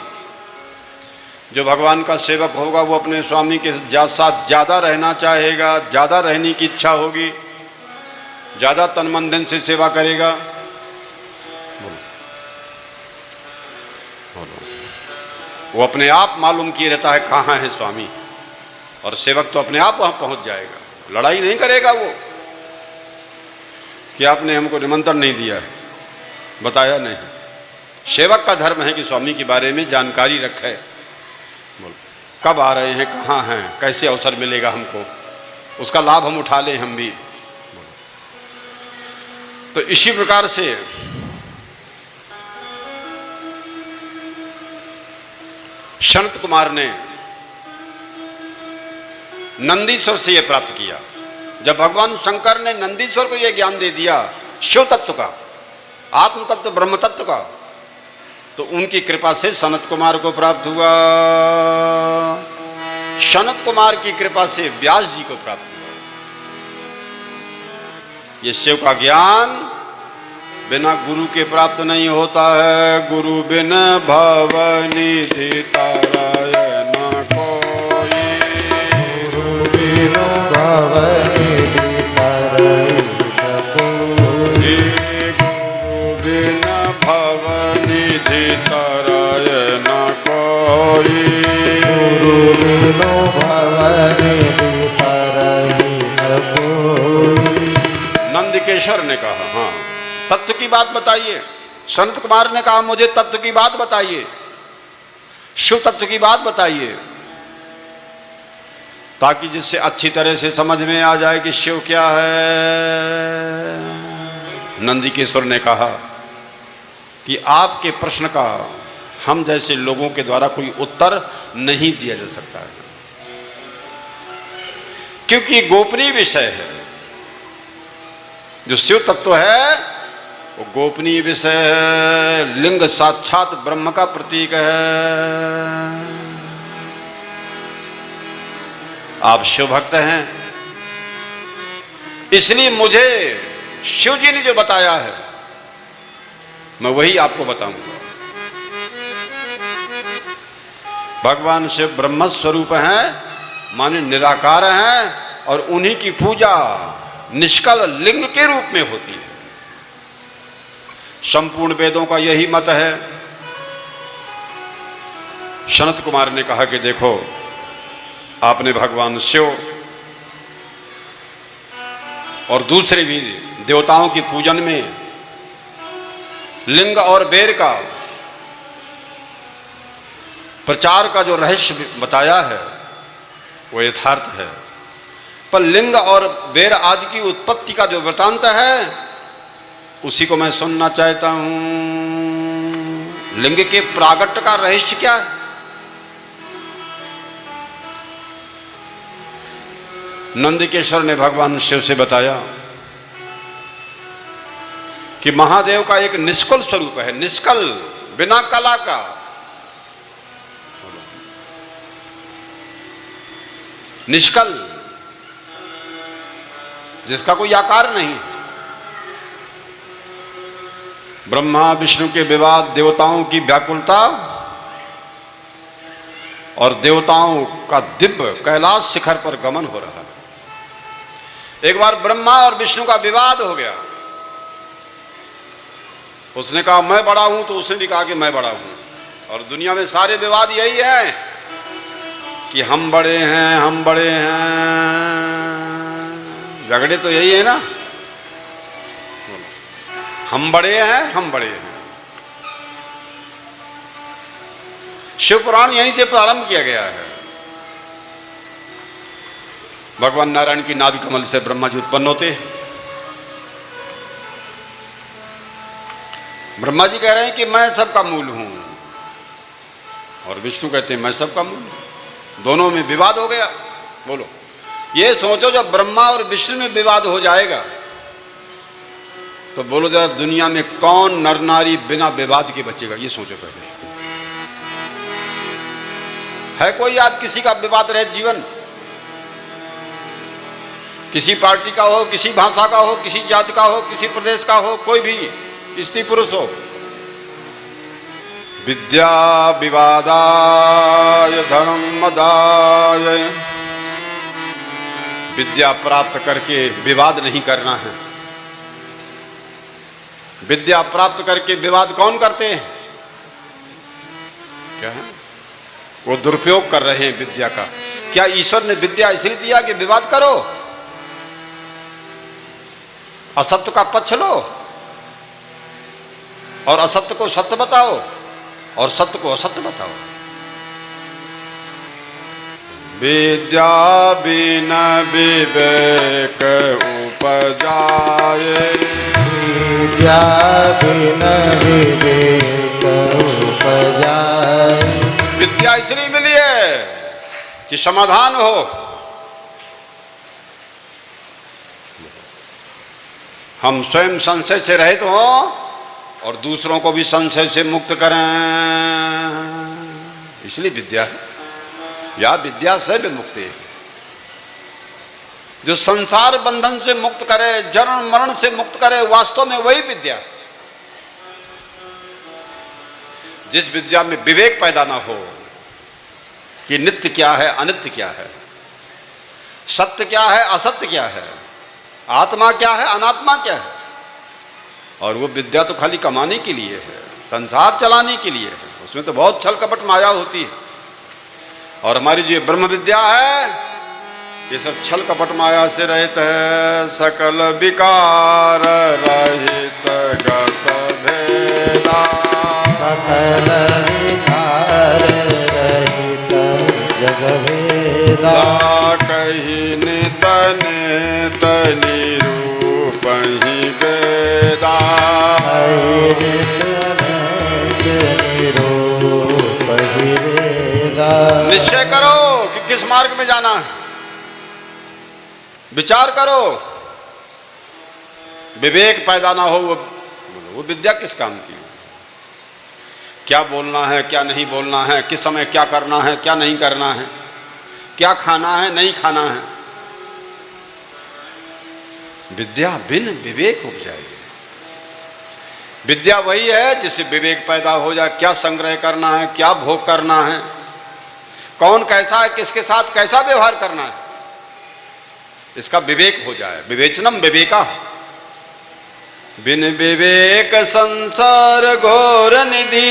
जो भगवान का सेवक होगा वो अपने स्वामी के साथ ज्यादा रहना चाहेगा, ज्यादा रहने की इच्छा होगी, ज्यादा तन मन धन से सेवा करेगा। वो अपने आप मालूम किए रहता है कहाँ है स्वामी, और सेवक तो अपने आप वहां पहुंच जाएगा, लड़ाई नहीं करेगा वो कि आपने हमको निमंत्रण नहीं दिया है, बताया नहीं। सेवक का धर्म है कि स्वामी के बारे में जानकारी रखे, कब आ रहे हैं, कहाँ हैं, कैसे अवसर मिलेगा हमको, उसका लाभ हम उठा लें हम भी। तो इसी प्रकार से सनत कुमार ने नंदीश्वर से यह प्राप्त किया। जब भगवान शंकर ने नंदीश्वर को यह ज्ञान दे दिया शिव तत्व का, आत्म तत्व, ब्रह्म तत्व का, तो उनकी कृपा से सनत कुमार को प्राप्त हुआ। सनत कुमार की कृपा से व्यास जी को प्राप्त हुआ। ये शिव का ज्ञान बिना गुरु के प्राप्त नहीं होता है। गुरु बिन भव निधि ताराय न कोई, गुरु बिन भव निधि ताराय न कोई, गुरु बिन भव निधि ताराय न कोई, गुरु बिन भव निधि ताराय न कोई। नंदकेश्वर ने कहा, हाँ तत्व की बात बताइए। सनत कुमार ने कहा मुझे तत्व की बात बताइए, शिव तत्व की बात बताइए, ताकि जिससे अच्छी तरह से समझ में आ जाए कि शिव क्या है। नंदीकेश्वर ने कहा कि आपके प्रश्न का हम जैसे लोगों के द्वारा कोई उत्तर नहीं दिया जा सकता है, क्योंकि गोपनीय विषय है। जो शिव तत्व है वो गोपनीय विषय है, लिंग साक्षात ब्रह्म का प्रतीक है। आप शिव भक्त हैं, इसलिए मुझे शिव जी ने जो बताया है मैं वही आपको बताऊंगा। भगवान शिव ब्रह्म स्वरूप हैं, माने निराकार हैं, और उन्हीं की पूजा निष्कल लिंग के रूप में होती है। संपूर्ण वेदों का यही मत है। सनत कुमार ने कहा कि देखो आपने भगवान शिव और दूसरे भी देवताओं की पूजन में लिंग और बेर का प्रचार का जो रहस्य बताया है वो यथार्थ है, पर लिंग और बेर आदि की उत्पत्ति का जो वृतांत है उसी को मैं सुनना चाहता हूं। लिंग के प्रागट्य का रहस्य क्या है? नंदकेश्वर ने भगवान शिव से बताया कि महादेव का एक निष्कल स्वरूप है, निष्कल, बिना कला का। निष्कल, जिसका कोई आकार नहीं। ब्रह्मा विष्णु के विवाद, देवताओं की व्याकुलता और देवताओं का दिव्य कैलाश शिखर पर गमन हो रहा है। एक बार ब्रह्मा और विष्णु का विवाद हो गया। उसने कहा मैं बड़ा हूं, तो उसने भी कहा कि मैं बड़ा हूं। और दुनिया में सारे विवाद यही है कि हम बड़े हैं, हम बड़े हैं। झगड़े तो यही है ना, हम बड़े हैं, हम बड़े हैं। शिव पुराण यहीं से प्रारंभ किया गया है। भगवान नारायण की नाभि कमल से ब्रह्मा जी उत्पन्न होते हैं। ब्रह्मा जी कह रहे हैं कि मैं सबका मूल हूं, और विष्णु कहते हैं मैं सबका मूल हूं। दोनों में विवाद हो गया। बोलो, ये सोचो जब ब्रह्मा और विष्णु में विवाद हो जाएगा तो बोलो जरा दुनिया में कौन नर नारी बिना विवाद के बचेगा? ये सोचो पहले। है कोई आज किसी का विवाद रहित जीवन? किसी पार्टी का हो, किसी भाषा का हो, किसी जाति का हो, किसी प्रदेश का हो, कोई भी स्त्री पुरुष हो। विद्या विवादाय धर्म मदाय। विद्या प्राप्त करके विवाद नहीं करना है। विद्या प्राप्त करके विवाद कौन करते हैं? क्या है? वो दुरुपयोग कर रहे हैं विद्या का। क्या ईश्वर ने विद्या इसलिए दिया कि विवाद करो, असत्य का पक्ष लो और असत्य को सत्य बताओ और सत्य को असत्य बताओ? विद्या बिना विवेक उपजाए। विद्या बिन विवेक उपजाए। विद्या इसलिए मिली है कि समाधान हो। हम स्वयं संशय से रहित हों और दूसरों को भी संशय से मुक्त करें, इसलिए विद्या है। या विद्या से विमुक्ति, जो संसार बंधन से मुक्त करे, जन्म मरण से मुक्त करे, वास्तव में वही विद्या। जिस विद्या में विवेक पैदा ना हो कि नित्य क्या है, अनित्य क्या है, सत्य क्या है, असत्य क्या है, आत्मा क्या है, अनात्मा क्या है। और वो विद्या तो खाली कमाने के लिए है, संसार चलाने के लिए है। उसमें तो बहुत छल कपट माया होती है। और हमारी जो ब्रह्म विद्या है, ये सब छल कपट माया से रहित है। सकल विकार रहित गत भेदा। सकल विकार रहित जग भेदा। कही नित नित निरूप ही वेदा। नित नित निरूप ही वेदा। निश्चय करो कि किस मार्ग में जाना है, विचार करो। विवेक पैदा ना हो वो विद्या किस काम की? क्या बोलना है, क्या नहीं बोलना है, किस समय क्या करना है, क्या नहीं करना है, क्या खाना है, नहीं खाना है। विद्या बिन विवेक उपजाएगी। विद्या वही है जिससे विवेक पैदा हो जाए। क्या संग्रह करना है, क्या भोग करना है, कौन कैसा है, किसके साथ कैसा व्यवहार करना है, इसका विवेक हो जाए। विवेचनम विवेका। बिन विवेक संसार घोर निधि।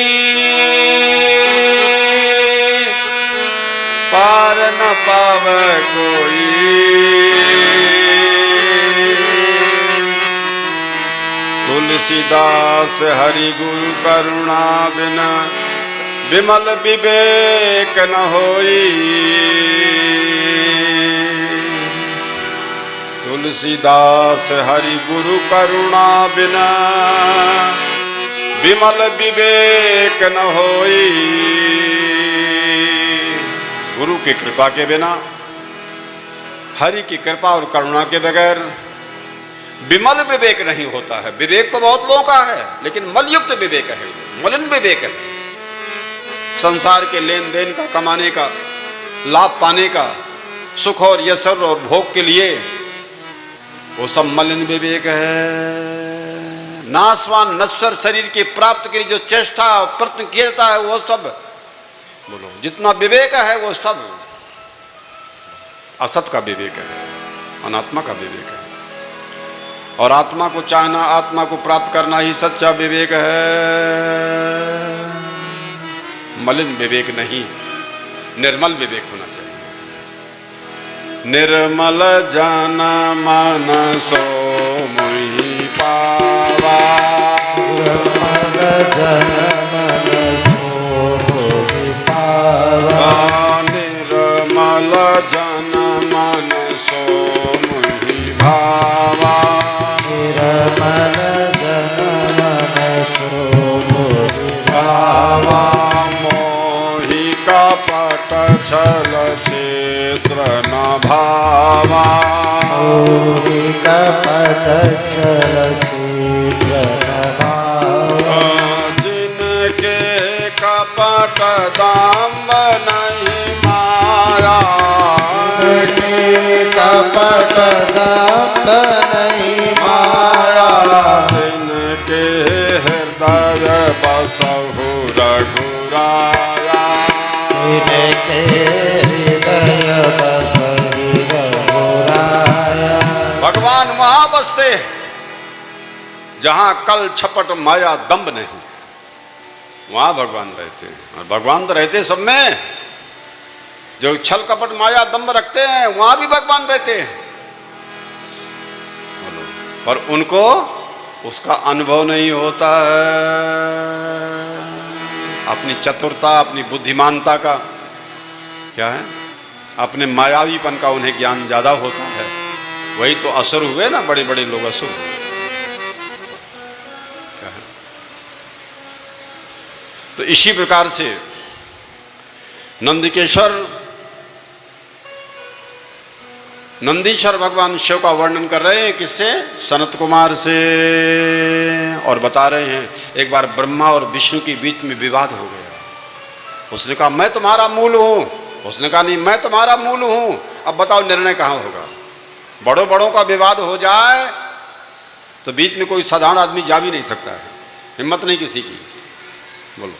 पार न पावे कोई। तुलसीदास हरि गुरु करुणा बिना विमल विवेक न होई। तुलसीदास हरि गुरु करुणा बिना विमल विवेक न होई। गुरु की कृपा के बिना, हरि की कृपा और करुणा के बगैर विमल विवेक नहीं होता है। विवेक तो बहुत लोगों का है, लेकिन मलयुक्त विवेक है, मलिन विवेक है। संसार के लेन देन का, कमाने का, लाभ पाने का, सुख और यश और भोग के लिए वो सब मलिन विवेक है। नाशवान नश्वर शरीर की प्राप्ति के लिए जो चेष्टा प्रयत्न किया जाता है, वो सब बोलो जितना विवेक है वो सब असत का विवेक है, अनात्मा का विवेक है। और आत्मा को चाहना, आत्मा को प्राप्त करना ही सच्चा विवेक है। मलिन विवेक नहीं, निर्मल विवेक होना चाहिए। निर्मल जन मन सो मुहि पावा। निर्मल जन मन सो मोहि पावा। निर्मल जन मन सो मुहि भावा। निर्मल जन मन सो मोहि भावा। मोहि कपट छल छिद्र न भावा। मोहि कपट छल छिद्र न भावा। जिनके कपट दाम नहीं माया। जिनके कपट दाम नहीं माया। जिनके हृदय बसहु रघुराया। जिनके हृदय बसहि रघुराया। भगवान वहां बसते हैं जहां कल छपट माया दम्भ नहीं, वहां भगवान रहते हैं। और भगवान तो रहते सब में। जो छल कपट माया दम्भ रखते हैं वहां भी भगवान रहते हैं, पर उनको उसका अनुभव नहीं होता है। अपनी चतुरता, अपनी बुद्धिमानता का क्या है, अपने मायावीपन का उन्हें ज्ञान ज्यादा होता है। वही तो असुर हुए ना, बड़े बड़े लोग असुर हुए। क्या है? तो इसी प्रकार से नंदीश्वर भगवान शिव का वर्णन कर रहे हैं। किससे? सनत कुमार से। और बता रहे हैं एक बार ब्रह्मा और विष्णु के बीच में विवाद हो गया। उसने कहा मैं तुम्हारा मूल हूं, उसने कहा नहीं मैं तुम्हारा मूल हूं। अब बताओ निर्णय कहां होगा? बड़ों बड़ों का विवाद हो जाए तो बीच में कोई साधारण आदमी जा भी नहीं सकता है, हिम्मत नहीं किसी की। बोलो,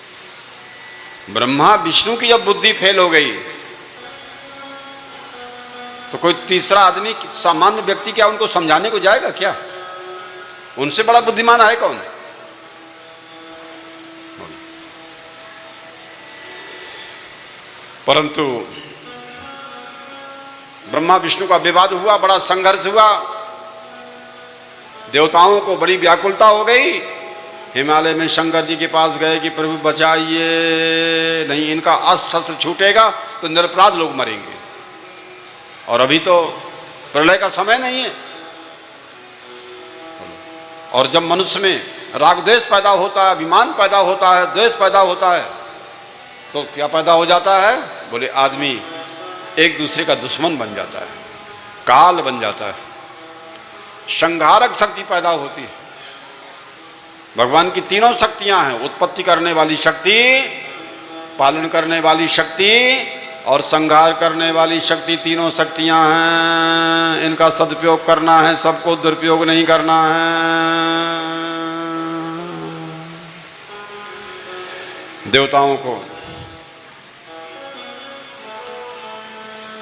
ब्रह्मा विष्णु की जब बुद्धि फेल हो गई तो कोई तीसरा आदमी, सामान्य व्यक्ति क्या उनको समझाने को जाएगा क्या? उनसे बड़ा बुद्धिमान है कौन? परंतु ब्रह्मा विष्णु का विवाद हुआ, बड़ा संघर्ष हुआ, देवताओं को बड़ी व्याकुलता हो गई। हिमालय में शंकर जी के पास गए कि प्रभु बचाइए, नहीं इनका अस्त्र छूटेगा तो निरपराध लोग मरेंगे, और अभी तो प्रलय का समय नहीं है। और जब मनुष्य में राग द्वेष पैदा होता है, अभिमान पैदा होता है, द्वेष पैदा होता है, तो क्या पैदा हो जाता है? बोले आदमी एक दूसरे का दुश्मन बन जाता है, काल बन जाता है, संहारक शक्ति पैदा होती है। भगवान की तीनों शक्तियां हैं, उत्पत्ति करने वाली शक्ति, पालन करने वाली शक्ति और संहार करने वाली शक्ति। तीनों शक्तियां हैं, इनका सदुपयोग करना है, सबको दुरुपयोग नहीं करना है। देवताओं को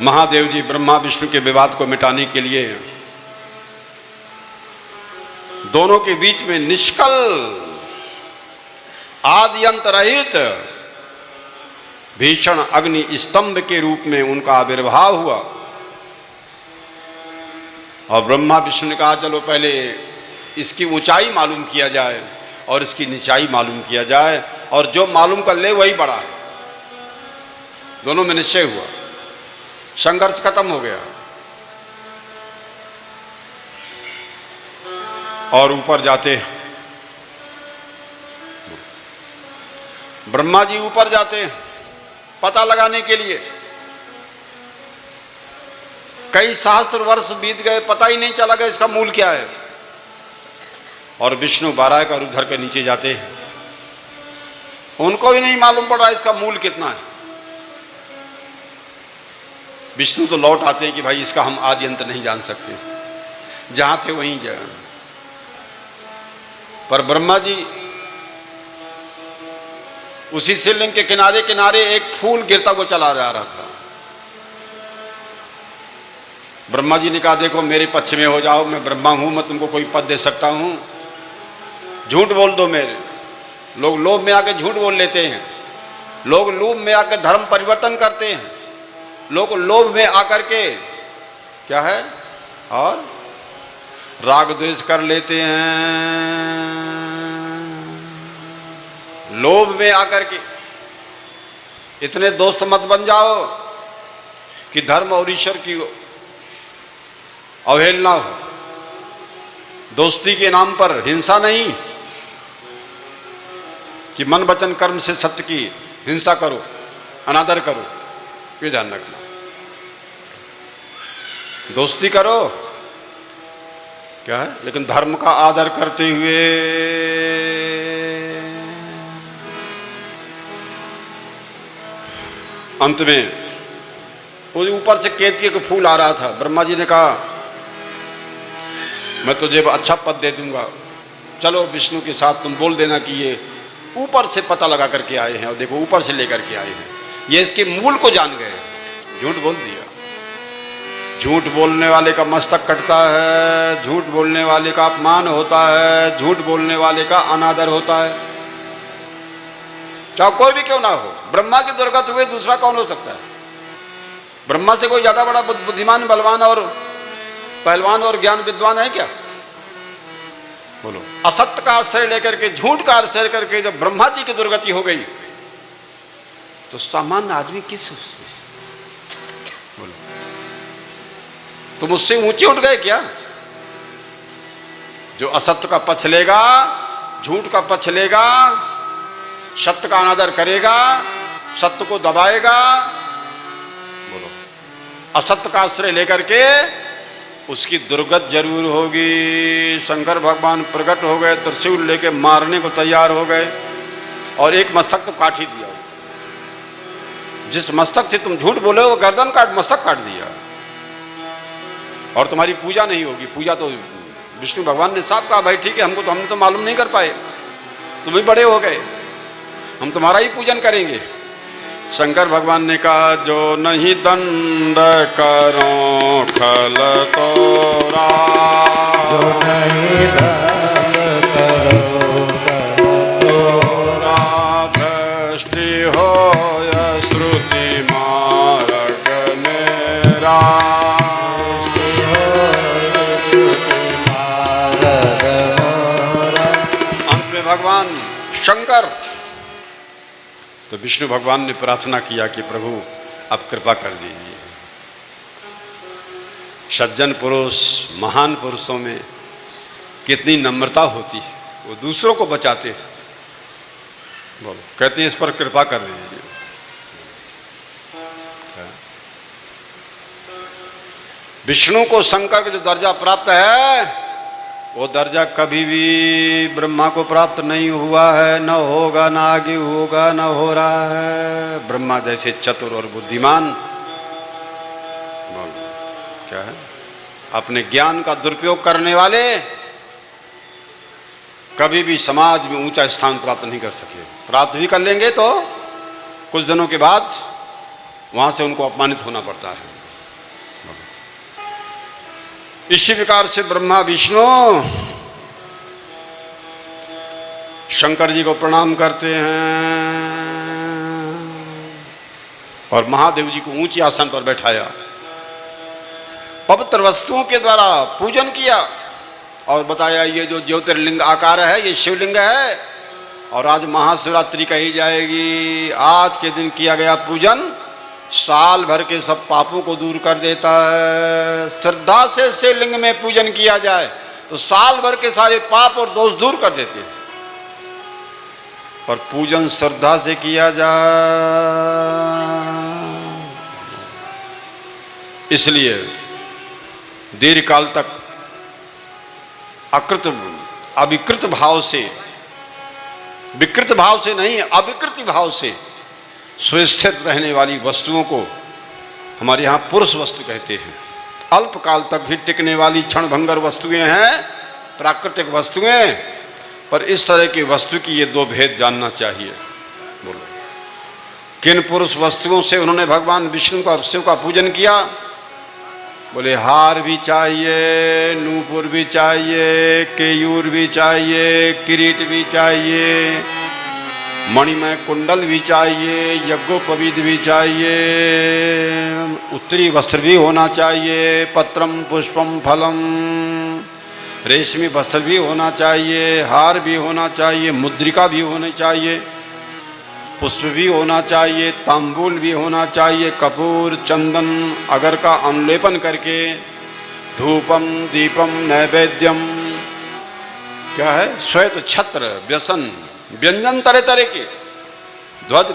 महादेव जी ब्रह्मा विष्णु के विवाद को मिटाने के लिए दोनों के बीच में निष्कल आदि अंत रहित भीषण अग्नि स्तंभ के रूप में उनका आविर्भाव हुआ। और ब्रह्मा विष्णु ने कहा चलो पहले इसकी ऊंचाई मालूम किया जाए और इसकी निचाई मालूम किया जाए, और जो मालूम कर ले वही बड़ा है। दोनों में निश्चय हुआ, संघर्ष खत्म हो गया। और ऊपर जाते ब्रह्मा जी ऊपर जाते पता लगाने के लिए। कई सहस्त्र वर्ष बीत गए, पता ही नहीं चला कि इसका मूल क्या है। और विष्णु 12 का रूप धर के नीचे जाते हैं, उनको भी नहीं मालूम पड़ रहा इसका मूल कितना है। विष्णु तो लौट आते हैं कि भाई इसका हम आदि अंत नहीं जान सकते, जहां थे वहीं जाए। पर ब्रह्मा जी उसी शिवलिंग के किनारे किनारे एक फूल गिरता हुआ चला जा रहा था। ब्रह्मा जी ने कहा देखो मेरे पक्ष में हो जाओ, मैं ब्रह्मा हूं, मैं तुमको कोई पद दे सकता हूं, झूठ बोल दो मेरे। लोग लोभ में आके झूठ बोल लेते हैं, लोग लोभ में आकर धर्म परिवर्तन करते हैं, लोग लोभ में आकर के क्या है, और राग द्वेष कर लेते हैं लोभ में आकर के। इतने दोस्त मत बन जाओ कि धर्म और ईश्वर की अवहेलना हो। दोस्ती के नाम पर हिंसा नहीं, कि मन वचन कर्म से सत्य की हिंसा करो, अनादर करो, ये ध्यान रखना। दोस्ती करो क्या है, लेकिन धर्म का आदर करते हुए। अंत में वो ऊपर से केतकी का फूल आ रहा था। ब्रह्मा जी ने कहा मैं तुझे अच्छा पद दे दूंगा, चलो विष्णु के साथ तुम बोल देना कि ये ऊपर से पता लगा करके आए हैं, और देखो ऊपर से लेकर के आए हैं। ये इसके मूल को जान गए, झूठ बोल दिया। झूठ बोलने वाले का मस्तक कटता है, झूठ बोलने वाले का अपमान होता है, झूठ बोलने वाले का अनादर होता है, चाहे कोई भी क्यों ना हो। ब्रह्मा की दुर्गत हुए दूसरा कौन हो सकता है? ब्रह्मा से कोई ज्यादा बड़ा बुद्धिमान, बलवान और पहलवान और ज्ञान विद्वान है क्या? बोलो। असत्य का आश्रय लेकर के, झूठ का आश्रय करके जब ब्रह्मा जी की दुर्गति हो गई, तो सामान्य आदमी किस? बोलो, तुम उससे ऊंचे उठ गए क्या? जो असत्य का पक्ष लेगा, झूठ का पक्ष लेगा, सत्य का अनादर करेगा, सत्य को दबाएगा, बोलो, असत्य का आश्रय लेकर के उसकी दुर्गत जरूर होगी। शंकर भगवान प्रकट हो गए, त्रिशूल लेके मारने को तैयार हो गए, और एक मस्तक तो काट ही दिया। जिस मस्तक से तुम झूठ बोले वो गर्दन काट, मस्तक काट दिया। और तुम्हारी पूजा नहीं होगी। पूजा तो विष्णु भगवान ने साफ कहा, भाई ठीक है, हमको तो हम तो मालूम नहीं कर पाए, तुम भी बड़े हो गए, हम तुम्हारा ही पूजन करेंगे। शंकर भगवान ने कहा जो नहीं दंड करो खल तोरा, जो नहीं दंड करो खल तोरा, दृष्टि हो श्रुति मार्ग मेरा, अंत में भगवान शंकर तो विष्णु भगवान ने प्रार्थना किया कि प्रभु आप कृपा कर दीजिए। सज्जन पुरुष, महान पुरुषों में कितनी नम्रता होती है, वो दूसरों को बचाते हैं। बोलो, कहते हैं इस पर कृपा कर दीजिए। विष्णु को शंकर का जो दर्जा प्राप्त है, वो दर्जा कभी भी ब्रह्मा को प्राप्त नहीं हुआ है, न होगा, न आगे होगा, न हो रहा है। ब्रह्मा जैसे चतुर और बुद्धिमान, बोलो क्या है, अपने ज्ञान का दुरुपयोग करने वाले कभी भी समाज में ऊंचा स्थान प्राप्त नहीं कर सके। प्राप्त भी कर लेंगे तो कुछ दिनों के बाद वहां से उनको अपमानित होना पड़ता है। इसी प्रकार से ब्रह्मा विष्णु शंकर जी को प्रणाम करते हैं और महादेव जी को ऊंची आसन पर बैठाया, पवित्र वस्तुओं के द्वारा पूजन किया और बताया ये जो ज्योतिर्लिंग आकार है ये शिवलिंग है, और आज महाशिवरात्रि कही जाएगी। आज के दिन किया गया पूजन साल भर के सब पापों को दूर कर देता है। श्रद्धा से शिवलिंग में पूजन किया जाए तो साल भर के सारे पाप और दोष दूर कर देते हैं, पर पूजन श्रद्धा से किया जाए। इसलिए दीर्घ काल तक अविकृत भाव से, विकृत भाव से नहीं, अविकृत भाव से स्वस्थिर रहने वाली वस्तुओं को हमारे यहाँ पुरुष वस्तु कहते हैं। अल्प काल तक भी टिकने वाली क्षणभंगर वस्तुएं हैं प्राकृतिक वस्तुएं, पर इस तरह की वस्तु की ये दो भेद जानना चाहिए। बोलो, किन पुरुष वस्तुओं से उन्होंने भगवान विष्णु का, शिव का पूजन किया? बोले हार भी चाहिए, नूपुर भी चाहिए, केयूर भी चाहिए, किरीट भी चाहिए, मणिमय कुंडल भी चाहिए, यज्ञोपवीत भी चाहिए, उत्तरी वस्त्र भी होना चाहिए, पत्रम पुष्पम फलम, रेशमी वस्त्र भी होना चाहिए, हार भी होना चाहिए, मुद्रिका भी होनी चाहिए, पुष्प भी होना चाहिए, तांबूल भी होना चाहिए, कपूर चंदन अगर का अनुलेपन करके, धूपम दीपम नैवेद्यम, क्या है, श्वेत छत्र व्यसन व्यंजन तरह तरह के, ध्वज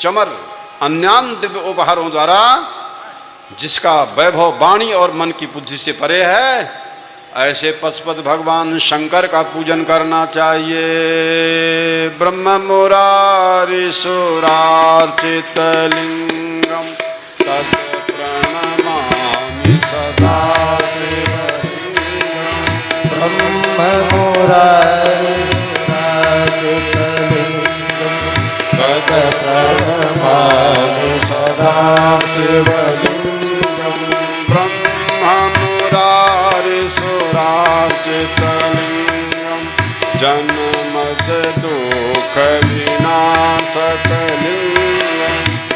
चमर अन्यान दिव्य उपहारों द्वारा जिसका वैभव वाणी और मन की बुद्धि से परे है, ऐसे पशुपति भगवान शंकर का पूजन करना चाहिए। ब्रह्म मुरारी सुरार्चित लिंगम तत् प्रणमामि सदा शिवलिंगम। ब्रह्म मुरारी सुरार्चित लिंगम तत् प्रणमामि सदा शिवलिंगम। ब्रह्म मुरारी सुरार्चितलिंगम जन्मद दुख विनाशकलिंगम।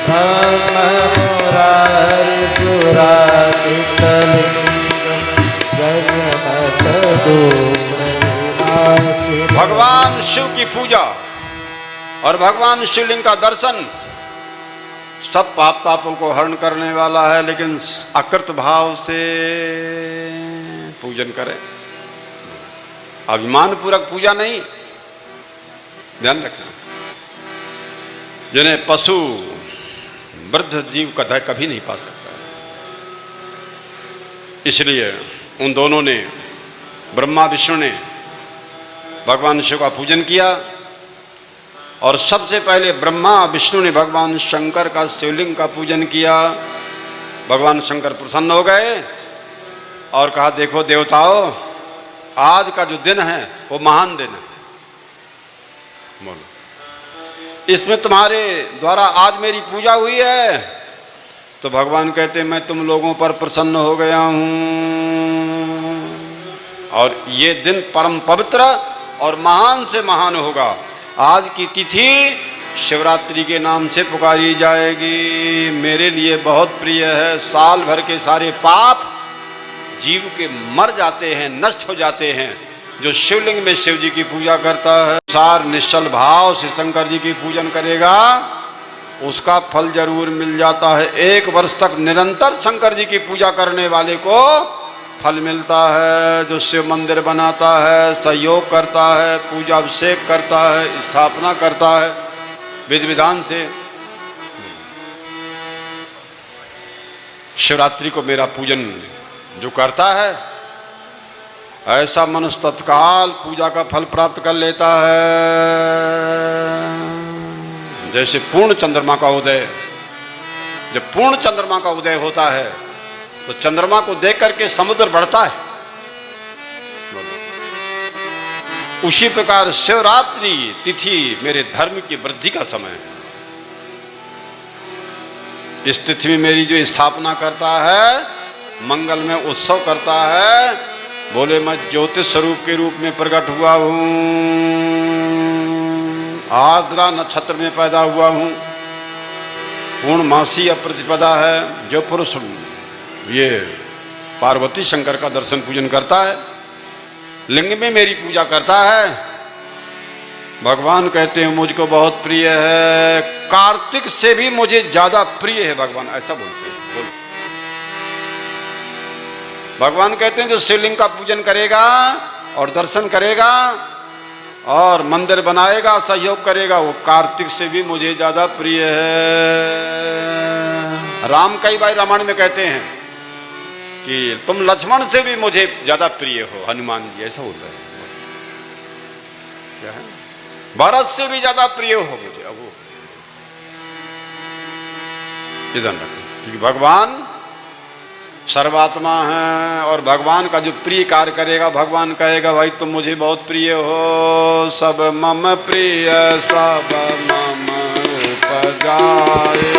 ब्रह्म मुरारी सुरार्चित लिंगम जन्मत दुख विनाशकलिंगम। भगवान शिव की पूजा और भगवान शिवलिंग का दर्शन सब पाप तापों को हरण करने वाला है, लेकिन अकृत भाव से पूजन करें, अभिमान पूर्वक पूजा नहीं, ध्यान रखना। जिन्हें पशु वृद्ध जीव कदा कभी नहीं पा सकता, इसलिए उन दोनों ने, ब्रह्मा विष्णु ने भगवान शिव का पूजन किया, और सबसे पहले ब्रह्मा विष्णु ने भगवान शंकर का शिवलिंग का पूजन किया। भगवान शंकर प्रसन्न हो गए और कहा, देखो देवताओं, आज का जो दिन है वो महान दिन है, बोलो, इसमें तुम्हारे द्वारा आज मेरी पूजा हुई है। तो भगवान कहते, मैं तुम लोगों पर प्रसन्न हो गया हूं, और ये दिन परम पवित्र और महान से महान होगा। आज की तिथि शिवरात्रि के नाम से पुकारी जाएगी, मेरे लिए बहुत प्रिय है। साल भर के सारे पाप जीव के मर जाते हैं, नष्ट हो जाते हैं। जो शिवलिंग में शिव जी की पूजा करता है, सार निश्चल भाव से शंकर जी की पूजन करेगा, उसका फल जरूर मिल जाता है। 1 वर्ष तक निरंतर शंकर जी की पूजा करने वाले को फल मिलता है। जो शिव मंदिर बनाता है, सहयोग करता है, पूजा अभिषेक करता है, स्थापना करता है विधि विधान से, शिवरात्रि को मेरा पूजन जो करता है, ऐसा मनुष्य तत्काल पूजा का फल प्राप्त कर लेता है। जैसे पूर्ण चंद्रमा का उदय, जब पूर्ण चंद्रमा का उदय होता है तो चंद्रमा को देख करके समुद्र बढ़ता है, उसी प्रकार शिवरात्रि तिथि मेरे धर्म की वृद्धि का समय है। इस तिथि में मेरी जो स्थापना करता है, मंगल में उत्सव करता है, बोले मैं ज्योतिष स्वरूप के रूप में प्रकट हुआ हूं, आर्द्रा नक्षत्र में पैदा हुआ हूं, पूर्णमासी अप्रतिपदा है। जो पुरुष ये पार्वती शंकर का दर्शन पूजन करता है, लिंग में मेरी पूजा करता है, भगवान कहते हैं मुझको बहुत प्रिय है, कार्तिक से भी मुझे ज्यादा प्रिय है भगवान, ऐसा बोलते हैं। बोलो, भगवान कहते हैं जो शिवलिंग का पूजन करेगा और दर्शन करेगा और मंदिर बनाएगा, सहयोग करेगा, वो कार्तिक से भी मुझे ज्यादा प्रिय है। राम कई बार रामायण में कहते हैं कि तुम लक्ष्मण से भी मुझे ज्यादा प्रिय हो, हनुमान जी ऐसा बोल रहे हैं। क्या है, भरत से भी ज्यादा प्रिय हो मुझे। अब वो ध्यान रखें, क्योंकि भगवान सर्वात्मा है, और भगवान का जो प्रिय कार्य करेगा, भगवान कहेगा भाई तुम मुझे बहुत प्रिय हो। सब मम प्रिय सब मम उपजाए,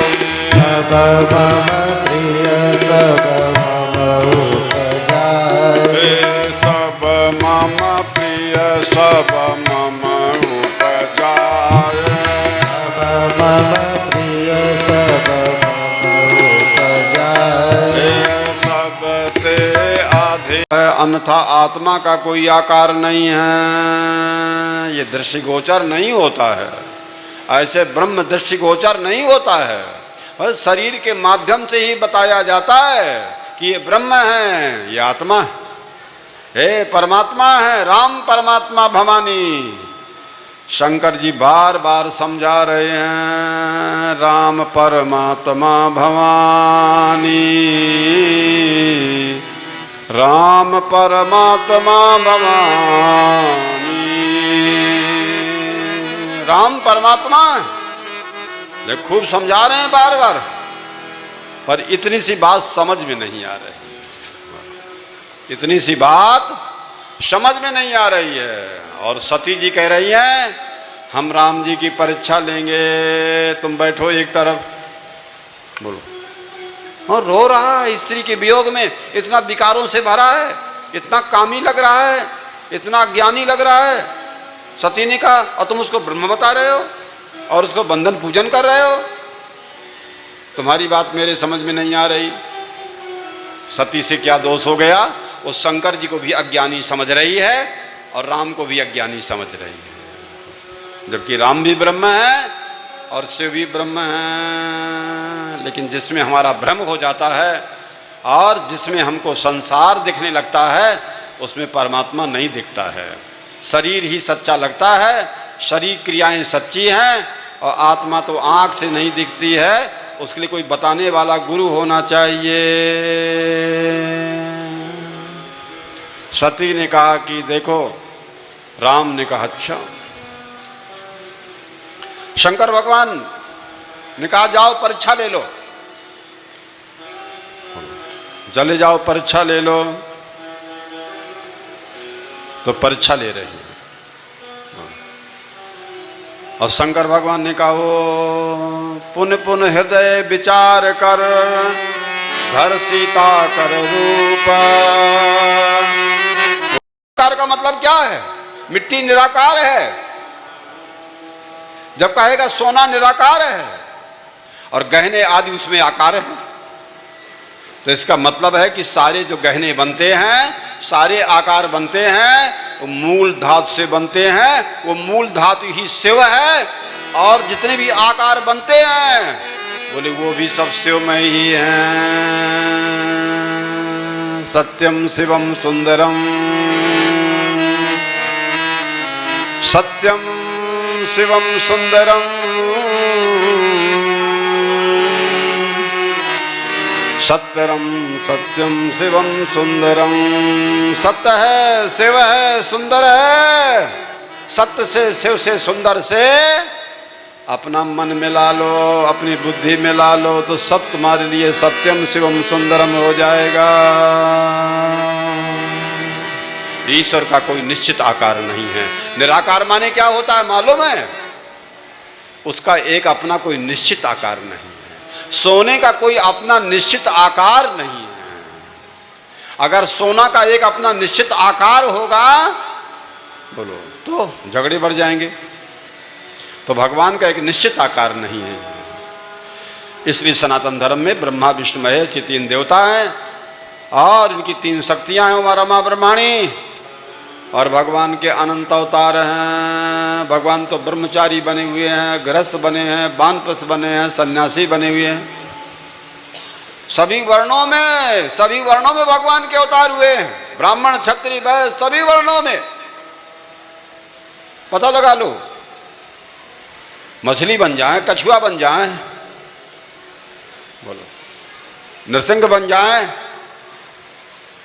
सब मम प्रिय सब मम उपजाए, सब मम प्रिय सब मम उपजाए। अन्यथा आत्मा का कोई आकार नहीं है, ये दृष्टिगोचर नहीं होता है। ऐसे ब्रह्म दृष्टिगोचर नहीं होता है, बस शरीर के माध्यम से ही बताया जाता है कि ये ब्रह्म है, ये आत्मा है, परमात्मा है, राम परमात्मा भवानी। शंकर जी बार बार समझा रहे हैं, राम परमात्मा भवानी, राम परमात्मा भवानी। राम परमात्मा ये खूब समझा रहे हैं बार बार, पर इतनी सी बात समझ में नहीं आ रही, इतनी सी बात समझ में नहीं आ रही है। और सती जी कह रही हैं, हम राम जी की परीक्षा लेंगे, तुम बैठो एक तरफ, बोलो। और रो रहा है स्त्री के वियोग में, इतना विकारों से भरा है, इतना कामी लग रहा है, इतना ज्ञानी लग रहा है। सती ने कहा, और तुम उसको ब्रह्म बता रहे हो और उसको बंधन पूजन कर रहे हो, तुम्हारी बात मेरे समझ में नहीं आ रही। सती से क्या दोष हो गया? वो शंकर जी को भी अज्ञानी समझ रही है और राम को भी अज्ञानी समझ रही है, जबकि राम भी ब्रह्म है और शिव भी ब्रह्म है। लेकिन जिसमें हमारा भ्रम हो जाता है और जिसमें हमको संसार दिखने लगता है, उसमें परमात्मा नहीं दिखता है। शरीर ही सच्चा लगता है, शरीर क्रियाएं सच्ची हैं, और आत्मा तो आँख से नहीं दिखती है। उसके लिए कोई बताने वाला गुरु होना चाहिए। सती ने कहा कि देखो, राम ने कहा अच्छा। शंकर भगवान ने कहा जाओ परीक्षा ले लो, चले जाओ परीक्षा ले लो। तो परीक्षा ले रही है, और शंकर भगवान ने कहा वो पुन पुन हृदय विचार कर, घर सीता कर रूप। का मतलब क्या है? मिट्टी निराकार है। जब कहेगा सोना निराकार है और गहने आदि उसमें आकार है, तो इसका मतलब है कि सारे जो गहने बनते हैं, सारे आकार बनते हैं, वो मूल धातु से बनते हैं। वो मूल धातु ही शिव है, और जितने भी आकार बनते हैं बोले वो भी सब शिव में ही हैं। सत्यम शिवम सुंदरम, सत्यम शिवम सुंदरम, सत्यम सत्यम शिवम सुंदरम। सत्य है, शिव है, सुंदर है। सत्य से, शिव से, सुंदर से अपना मन मिला लो, अपनी बुद्धि मिला लो, तो सब तुम्हारे लिए सत्यम शिवम सुंदरम हो जाएगा। ईश्वर का कोई निश्चित आकार नहीं है। निराकार माने क्या होता है मालूम है? उसका एक अपना कोई निश्चित आकार नहीं है। सोने का कोई अपना निश्चित आकार नहीं है। अगर सोना का एक अपना निश्चित आकार होगा, बोलो, तो झगड़े बढ़ जाएंगे। तो भगवान का एक निश्चित आकार नहीं है। इसलिए सनातन धर्म में ब्रह्मा विष्णु महेश ये तीन देवता हैं, और इनकी तीन शक्तियां हैं, उमा रमा ब्रह्माणी। और भगवान के अनंत अवतार हैं। भगवान तो ब्रह्मचारी बने हुए हैं, गृहस्थ बने हैं, वानप्रस्थ बने हैं, सन्यासी बने हुए हैं। सभी वर्णों में भगवान के अवतार हुए हैं। ब्राह्मण, क्षत्रिय, वैश्य, सभी वर्णों में। पता लगा लो, मछली बन जाए, कछुआ बन जाए, बोलो, नरसिंह बन जाए,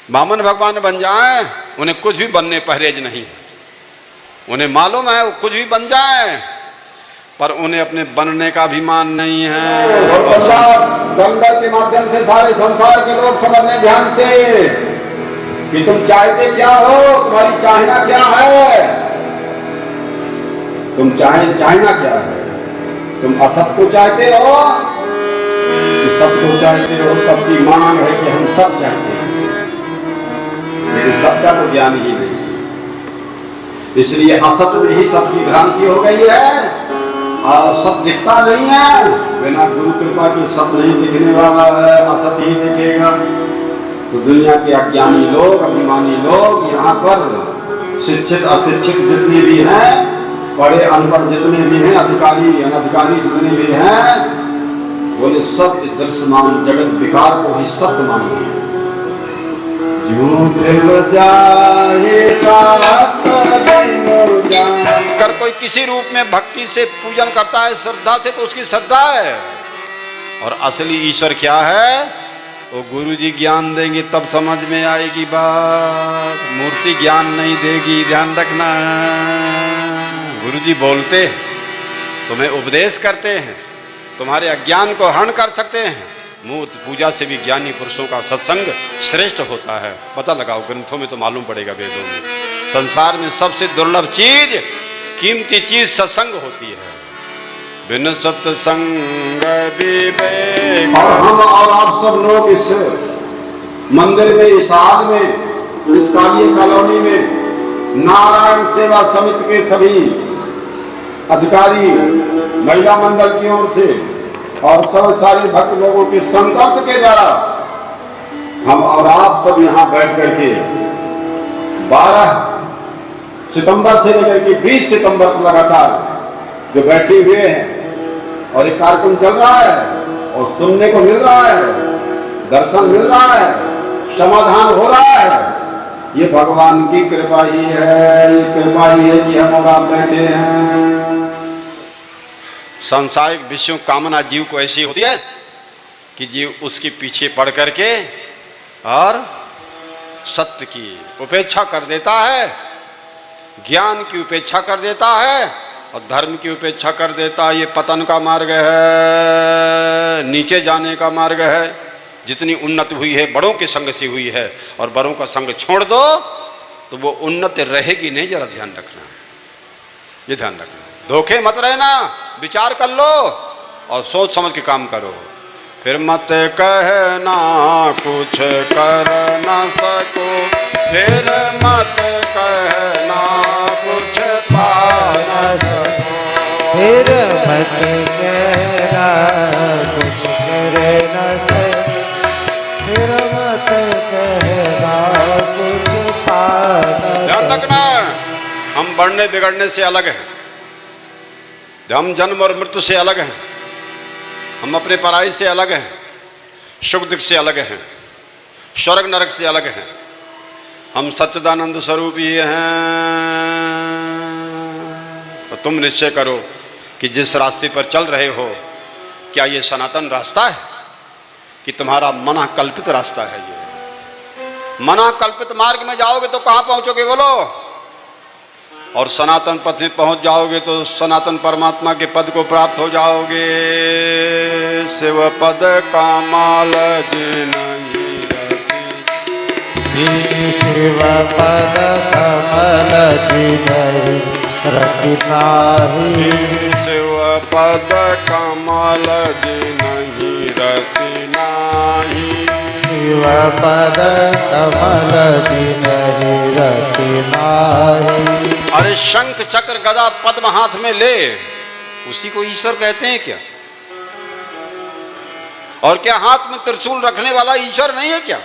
वामन भगवान बन जाए, उन्हें कुछ भी बनने परहेज नहीं। उन्हें मालूम है वो कुछ भी बन जाए, पर उन्हें अपने बनने का अभिमान नहीं है। गंगा के माध्यम से सारे संसार के लोग समझने ध्यान से कि तुम चाहते क्या हो, तुम्हारी चाहना क्या है, तुम चाहना क्या है। तुम असत को चाहते हो कि सत को चाहते हो। सबकी मांग है कि हम सत चाहते हैं, लेकिन सत का तो ज्ञान ही नहीं, इसलिए असत में ही सत की भ्रांति हो गई है। और सत दिखता नहीं है, बिना गुरु कृपा के सत नहीं दिखने वाला है, असत ही दिखेगा। तो दुनिया के अज्ञानी लोग, अभिमानी लोग यहाँ पर शिक्षित अशिक्षित जितने भी हैं, पढ़े अनपढ़ जितने भी हैं, अधिकारी अनधिकारी जितने भी हैं, बोले सत्य दृश्यमान जगत विकार को ही सत्य मानिए। अगर कोई किसी रूप में भक्ति से पूजन करता है, श्रद्धा से, तो उसकी श्रद्धा है। और असली ईश्वर क्या है, वो गुरु जी ज्ञान देंगे तब समझ में आएगी बात। मूर्ति ज्ञान नहीं देगी, ध्यान रखना। गुरु जी बोलते हैं, तुम्हें उपदेश करते हैं, तुम्हारे अज्ञान को हरण कर सकते हैं। मूर्ति पूजा से भी ज्ञानी पुरुषों का सत्संग श्रेष्ठ होता है। पता लगाओ, ग्रंथों में तो मालूम पड़ेगा, वेदों में। संसार में सबसे दुर्लभ चीज, कीमती चीज सत्संग होती है। बिन सत्संग विवेक। और हम और आप सब लोग इस मंदिर में, इस हाल में, इस काली कॉलोनी में नारायण सेवा समिति के सभी अधिकारी, महिला मंडल की ओर से और सब सारे भक्त लोगों के संकल्प के द्वारा हम और आप सब यहाँ बैठ करके 12 सितंबर से लेकर के 20 सितंबर तक लगातार जो बैठे हुए हैं और एक कार्यक्रम चल रहा है और सुनने को मिल रहा है, दर्शन मिल रहा है, समाधान हो रहा है, ये भगवान की कृपा ही है। ये कृपा ही है कि हम और आप बैठे हैं। सांसारिक विषयों कामना जीव को ऐसी होती है कि जीव उसके पीछे पड़ करके और सत्य की उपेक्षा कर देता है, ज्ञान की उपेक्षा कर देता है और धर्म की उपेक्षा कर देता है। ये पतन का मार्ग है, नीचे जाने का मार्ग है। जितनी उन्नति हुई है बड़ों के संग से हुई है, और बड़ों का संग छोड़ दो तो वो उन्नति रहेगी नहीं। जरा ध्यान रखना, ये ध्यान रखना। धोखे मत रहना, विचार कर लो और सोच समझ के काम करो। फिर मत कहना कुछ कर न सको, फिर मत कहना कुछ पा न सको, फिर मत कहना कुछ कर न सको, फिर मत कहना कुछ पा न ध्यान सको। रखना, हम बढ़ने बिगड़ने से अलग हैं, हम जन्म और मृत्यु से अलग हैं, हम अपने पराई से अलग हैं, सुख दुख से अलग हैं, स्वर्ग नरक से अलग हैं। हम सच्चिदानंद स्वरूप ही हैं। तो तुम निश्चय करो कि जिस रास्ते पर चल रहे हो, क्या ये सनातन रास्ता है कि तुम्हारा मना कल्पित रास्ता है? ये मना कल्पित मार्ग में जाओगे तो कहाँ पहुँचोगे बोलो? और सनातन पथ में पहुंच जाओगे तो सनातन परमात्मा के पद को प्राप्त हो जाओगे। शिव पद का माल नहीं रखी, शिव पद कमल नहीं रखी, शिव पद कमल नहीं रखी नाही, शिव पद कमल नहीं रखी नाही। अरे शंख चक्र गदा पद्म हाथ में ले, उसी को ईश्वर कहते हैं क्या? और क्या हाथ में त्रिशूल रखने वाला ईश्वर नहीं है क्या?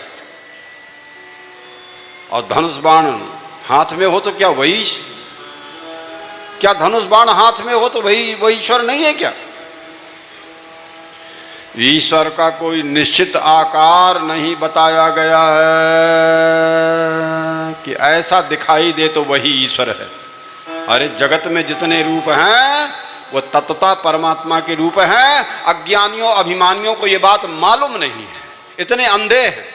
और धनुष बाण हाथ में हो तो क्या वही, क्या धनुष बाण हाथ में हो तो वही ईश्वर नहीं है क्या? ईश्वर का कोई निश्चित आकार नहीं बताया गया है कि ऐसा दिखाई दे तो वही ईश्वर है। अरे जगत में जितने रूप हैं वो तत्वता परमात्मा के रूप हैं। अज्ञानियों अभिमानियों को ये बात मालूम नहीं है, इतने अंधे हैं,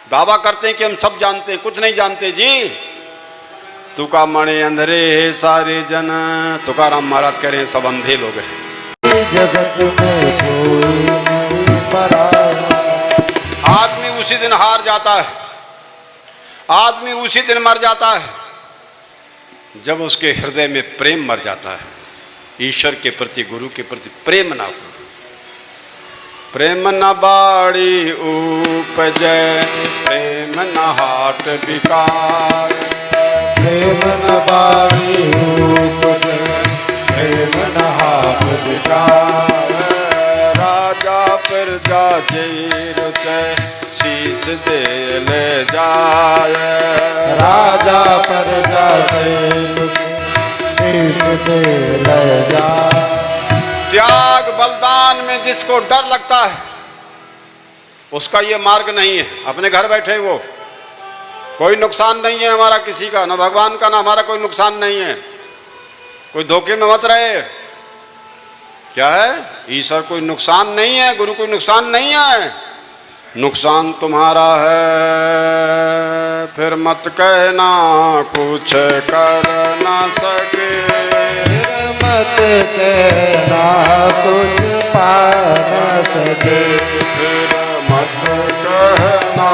दावा करते हैं कि हम सब जानते हैं, कुछ नहीं जानते जी। तुका मणे अंधरे सारे जन, तुकाराम महाराज कह रहे हैं सब अंधे लोग हैं। जगत में कोई नहीं पराया। आदमी उसी दिन हार जाता है, आदमी उसी दिन मर जाता है जब उसके हृदय में प्रेम मर जाता है। ईश्वर के प्रति, गुरु के प्रति प्रेम ना हो। प्रेम न बाड़ी उपजै, प्रेम न हाट बिकार, प्रेम न बारी उपजै, प्रेम न हाट बिकार। राजा पे पर जाजे रुचे शीस दे ले जाए। राजा प्रजा से शीस दे ले जा। त्याग बलिदान में जिसको डर लगता है उसका ये मार्ग नहीं है। अपने घर बैठे वो कोई नुकसान नहीं है हमारा किसी का, ना भगवान का ना हमारा कोई नुकसान नहीं है। कोई धोखे में मत रहे। क्या है? ईश्वर कोई नुकसान नहीं है, गुरु कोई नुकसान नहीं है। नुकसान तुम्हारा है फिर मत कहना कुछ कर ना सके। फिर मत कहना कुछ पा न सके। फिर मत कहना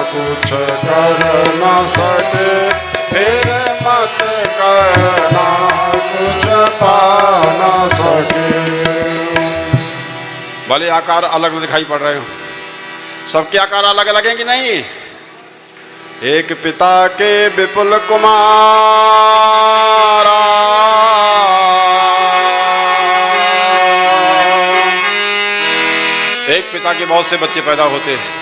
कुछ कर ना सके। फिर मत कहना कुछ पा ना सके। भले आकार अलग दिखाई पड़ रहे हो, सबके आकार अलग अलग हैं कि नहीं? एक पिता के विपुल कुमारा, एक पिता के बहुत से बच्चे पैदा होते हैं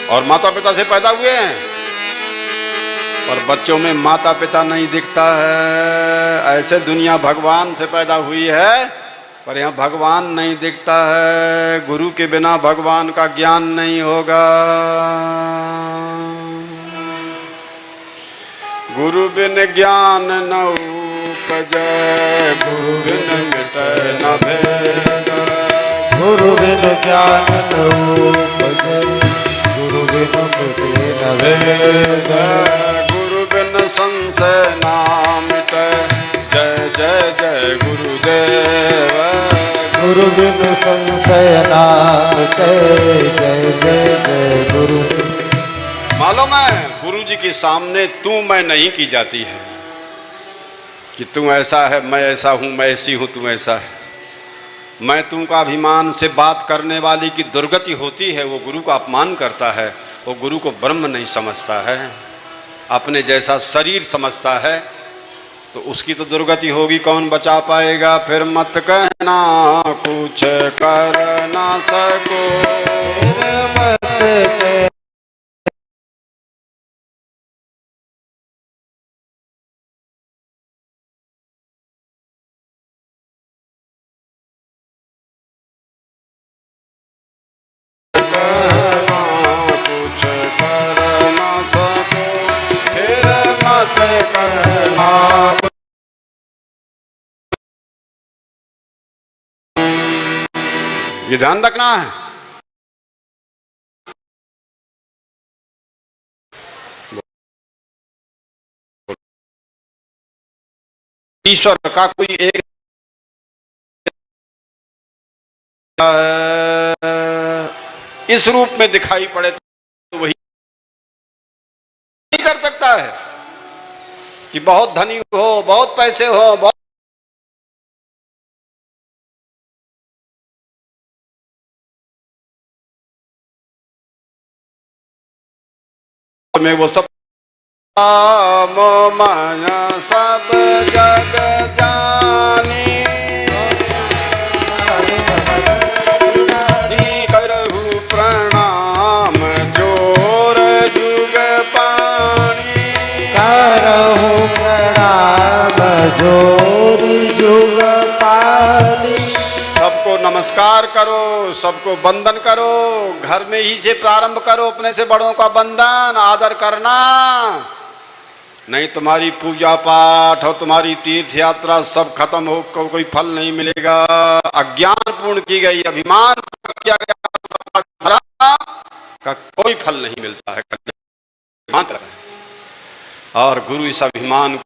और माता पिता से पैदा हुए हैं, पर बच्चों में माता पिता नहीं दिखता है। ऐसे दुनिया भगवान से पैदा हुई है पर यहाँ भगवान नहीं दिखता है। गुरु के बिना भगवान का ज्ञान नहीं होगा। गुरु बिन ज्ञान न उपजै, गुरु बिन मिटै न भेद। गुरु बिन ज्ञान न उपजै, गुरु बिन मिटै न भेद। गुरु बिन संशय ना मिटै, जय जय जय गुरुदेव। गुरु बिन संशय नाम के, जय जय जय गुरुदेव। मालूम है गुरु जी के सामने तू मैं नहीं की जाती है कि तू ऐसा है मैं ऐसा हूं, मैं ऐसी हूं तू ऐसा है। मैं तू का अभिमान से बात करने वाली की दुर्गति होती है, वो गुरु का अपमान करता है। वो गुरु को ब्रह्म नहीं समझता है, अपने जैसा शरीर समझता है, तो उसकी तो दुर्गति होगी। कौन बचा पाएगा? फिर मत कहना कुछ कर ना सको। फिर मत कहना कुछ कर ना सको। फिर मत कहना। ये ध्यान रखना है। ईश्वर का कोई एक इस रूप में दिखाई पड़े तो वही नहीं कर सकता है कि बहुत धनी हो, बहुत पैसे हो, बहुत में वो सब माया सब जग जानी। करहु प्रणाम जोर जुग पानी। करहु प्रणाम जोर जुग पानी। सबको नमस्कार करो, सबको वंदन करो। घर में ही से प्रारंभ करो, अपने से बड़ों का वंदन आदर करना। नहीं तुम्हारी पूजा पाठ और तुम्हारी तीर्थ यात्रा सब खत्म हो, कोई फल नहीं मिलेगा। अज्ञान पूर्ण की गई, अभिमान किया गया का कोई फल नहीं मिलता है। और गुरु इस अभिमान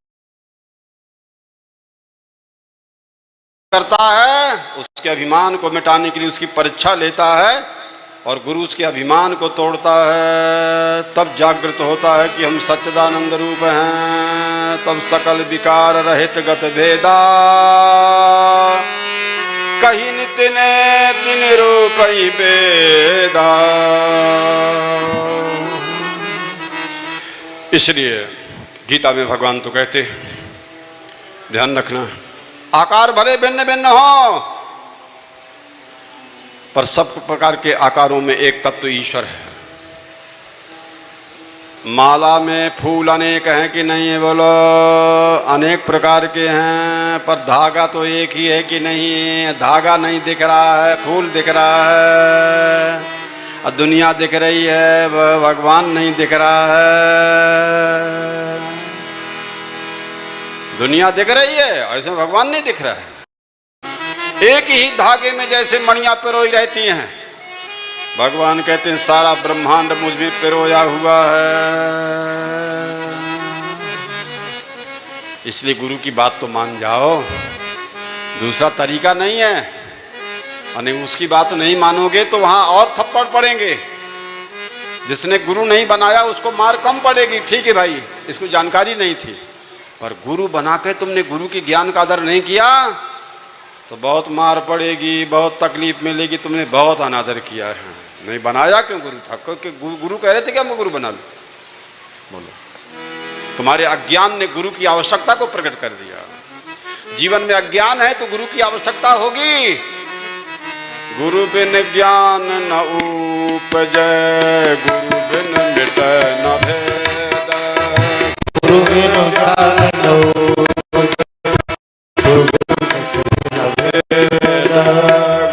करता है, उसके अभिमान को मिटाने के लिए उसकी परीक्षा लेता है और गुरु उसके अभिमान को तोड़ता है। तब जागृत होता है कि हम सच्चिदानंद रूप हैं। तब सकल विकार रहित गत भेदा, कहीं नितिन तिन रूप ही बेदा। इसलिए गीता में भगवान तो कहते, ध्यान रखना, आकार भले भिन्न भिन्न हो, पर सब प्रकार के आकारों में एक तत्व ईश्वर है। माला में फूल अनेक हैं कि नहीं है, बोलो? अनेक प्रकार के हैं, पर धागा तो एक ही है कि नहीं? धागा नहीं दिख रहा है, फूल दिख रहा है, और दुनिया दिख रही है, भगवान नहीं दिख रहा है। दुनिया दिख रही है, ऐसे भगवान नहीं दिख रहा है। एक ही धागे में जैसे मणियां पिरोई रहती हैं, भगवान कहते हैं सारा ब्रह्मांड मुझ में पिरोया हुआ है। इसलिए गुरु की बात तो मान जाओ, दूसरा तरीका नहीं है। और उसकी बात नहीं मानोगे तो वहां और थप्पड़ पड़ेंगे। जिसने गुरु नहीं बनाया उसको मार कम पड़ेगी, ठीक है भाई, इसको जानकारी नहीं थी। पर गुरु बना के तुमने गुरु की ज्ञान का आदर नहीं किया तो बहुत मार पड़ेगी, बहुत तकलीफ मिलेगी। तुमने बहुत अनादर किया है। नहीं बनाया क्यों गुरु था? क्योंकि गुरु कह रहे थे कि हमको गुरु बना लो। बोलो, तुम्हारे अज्ञान ने गुरु की आवश्यकता को प्रकट कर दिया। जीवन में अज्ञान है तो गुरु की आवश्यकता होगी। गुरु बिन ज्ञान न उपजै, गुरु बिन मिटै न भेद, गुरु बिन ज्ञान न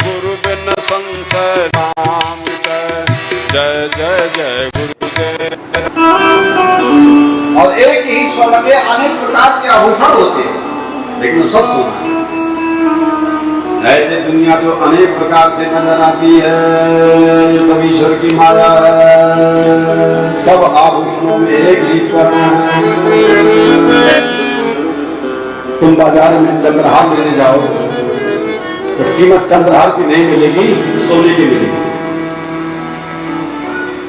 गुरु बिन संशय नाम जय जय जय गुरुदेव। और एक ही स्वर्ण के अनेक प्रकार के आभूषण होते हैं, लेकिन सब सोना है। ऐसे दुनिया जो अनेक प्रकार से नजर आती है, ये सब ईश्वर की माया है। सब आभूषणों में एक ही स्वर्ण है। तुम बाजार में चंद्रहार लेने जाओ तो कीमत चंद्रहार की नहीं मिलेगी, सोने की मिलेगी।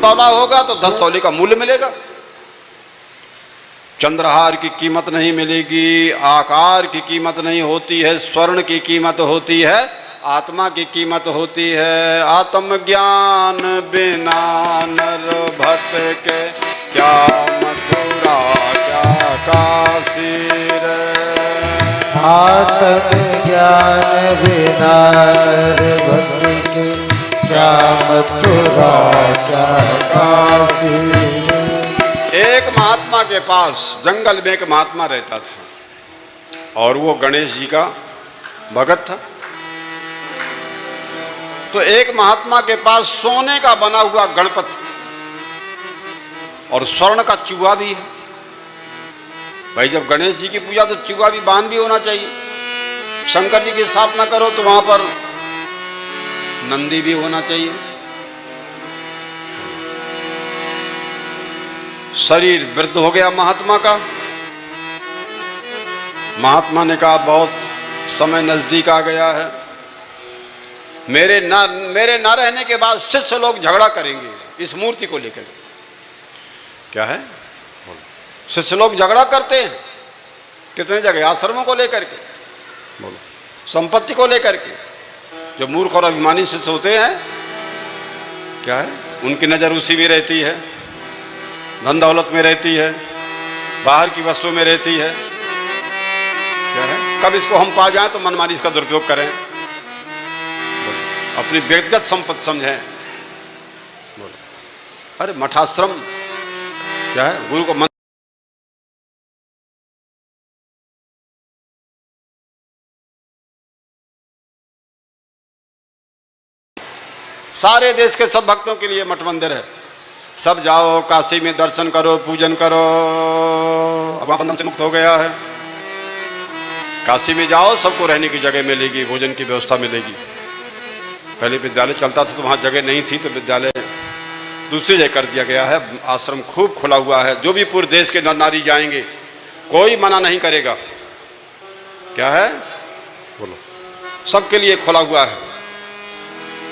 तौला होगा तो 10 तौले का मूल्य मिलेगा। चंद्रहार की कीमत नहीं मिलेगी, आकार की कीमत नहीं होती है, स्वर्ण की कीमत होती है, आत्मा की कीमत होती है। आत्मज्ञान बिना नर भटके, क्या मथुरा क्या काशी रे। आत्म ज्ञान बिना नर भटके, क्या मथुरा क्या काशी। एक महात्मा के पास जंगल में एक महात्मा रहता था और वो गणेश जी का भगत था। तो एक महात्मा के पास सोने का बना हुआ गणपति और स्वर्ण का चूहा भी है। भाई जब गणेश जी की पूजा तो चूहा भी बाण भी होना चाहिए। शंकर जी की स्थापना करो तो वहां पर नंदी भी होना चाहिए। शरीर वृद्ध हो गया महात्मा का। महात्मा ने कहा बहुत समय नजदीक आ गया है, मेरे ना रहने के बाद शिष्य लोग झगड़ा करेंगे इस मूर्ति को लेकर। क्या है? शिष्य लोग झगड़ा करते हैं कितने जगह, आश्रमों को लेकर के, बोलो, संपत्ति को लेकर के। जो मूर्ख और अभिमानी शिष्य होते हैं, क्या है, उनकी नजर उसी में रहती है, धन दौलत में रहती है, बाहर की वस्तु में रहती है। क्या है, कब इसको हम पा जाएं तो मनमानी इसका दुरुपयोग करें, अपनी व्यक्तिगत संपत्ति समझें। बोलो, अरे मठाश्रम क्या है, गुरु को मन सारे देश के सब भक्तों के लिए मठ मंदिर है। सब जाओ, काशी में दर्शन करो, पूजन करो। अब बंधन से मुक्त हो गया है। काशी में जाओ, सबको रहने की जगह मिलेगी, भोजन की व्यवस्था मिलेगी। पहले विद्यालय चलता था तो वहाँ जगह नहीं थी, तो विद्यालय दूसरी जगह कर दिया गया है। आश्रम खूब खुला हुआ है, जो भी पूरे देश के नर नारी जाएंगे कोई मना नहीं करेगा। क्या है, बोलो, सबके लिए खुला हुआ है।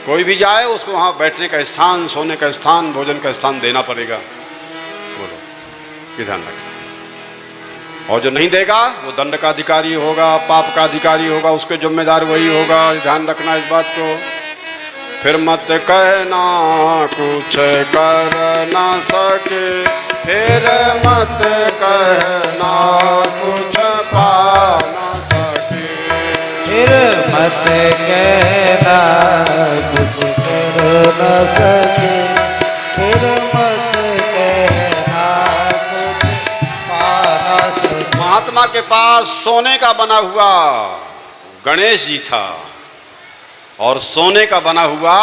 कोई भी जाए उसको वहाँ बैठने का स्थान, सोने का स्थान, भोजन का स्थान देना पड़ेगा। बोलो, ये ध्यान रखना। और जो नहीं देगा वो दंड का अधिकारी होगा, पाप का अधिकारी होगा, उसके जिम्मेदार वही होगा। ध्यान रखना इस बात को। फिर मत कहना कुछ कर ना सके, फिर मत कहना कुछ पा ना सके। फिर मत कहना कुछ कर न सके, फिर मत कहना कुछ पा न सके। महात्मा के पास सोने का बना हुआ गणेश जी था और सोने का बना हुआ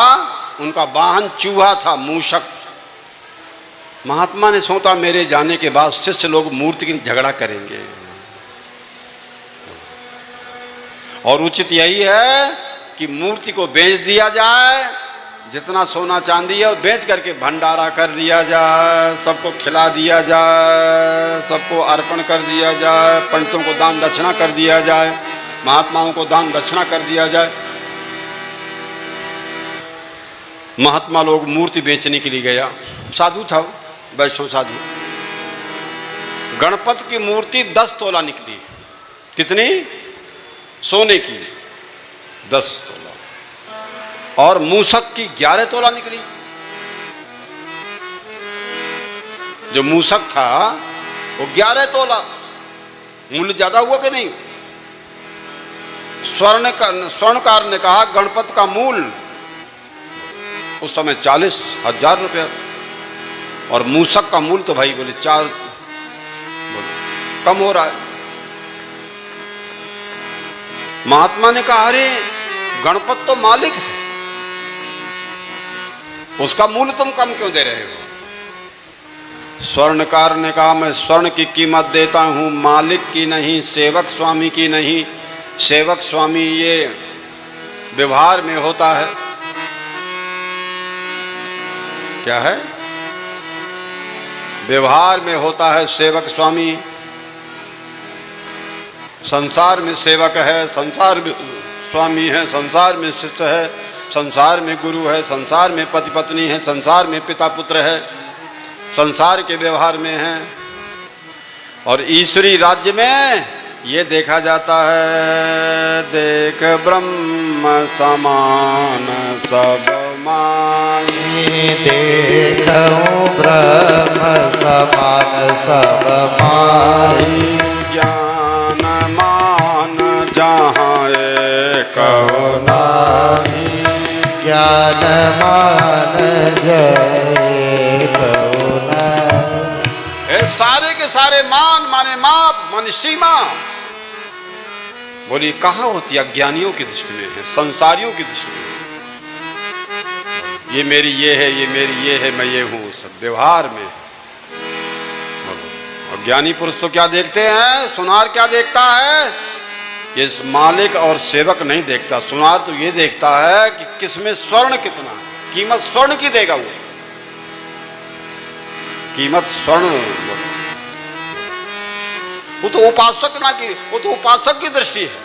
उनका वाहन चूहा था, मूषक। महात्मा ने सोचा मेरे जाने के बाद शिष्य लोग मूर्ति के लिए झगड़ा करेंगे और उचित यही है कि मूर्ति को बेच दिया जाए, जितना सोना चांदी है बेच करके भंडारा कर दिया जाए, सबको खिला दिया जाए, सबको अर्पण कर दिया जाए, पंडितों को दान दक्षिणा कर दिया जाए, महात्माओं को दान दक्षिणा कर दिया जाए। महात्मा लोग मूर्ति बेचने के लिए गया, साधु था, वैष्णव साधु। गणपति की मूर्ति 10 तोला निकली। कितनी? सोने की 10 तोला। और मूषक की 11 तोला निकली। जो मूषक था वो 11 तोला। मूल्य ज्यादा हुआ कि नहीं? स्वर्णकार ने कहा गणपति का मूल उस समय 40,000 रुपया और मूषक का मूल तो भाई बोले 4 कम हो रहा है। महात्मा ने कहा अरे गणपति तो मालिक है, उसका मूल्य तुम कम क्यों दे रहे हो? स्वर्णकार ने कहा मैं स्वर्ण की कीमत देता हूं, मालिक की नहीं, सेवक स्वामी की नहीं। सेवक स्वामी ये व्यवहार में होता है। क्या है? व्यवहार में होता है सेवक स्वामी। संसार में सेवक है, संसार में स्वामी है, संसार में शिष्य है, संसार में गुरु है, संसार में पति पत्नी है, संसार में पिता पुत्र है, संसार के व्यवहार में है। और ईश्वरी राज्य में ये देखा जाता है देख ब्रह्म समान सब माई, देखूं ब्रह्म समान सब माई, ज्ञान मान जहाँ एक नाहि, ज्ञान मान जय करुणा। ये सारे के सारे मान माने माप माने सीमा। बोली कहाँ होती है? अज्ञानियों की दृष्टि में है, संसारियों की दृष्टि में है। ये मेरी ये है, ये मेरी ये है, मैं ये हूँ, सब व्यवहार में। और ज्ञानी पुरुष तो क्या देखते हैं? सुनार क्या देखता है? ये मालिक और सेवक नहीं देखता। सुनार तो ये देखता है कि किसमें स्वर्ण कितना है, कीमत स्वर्ण की देगा वो, कीमत स्वर्ण। वो तो उपासक ना की, वो तो उपासक की दृष्टि है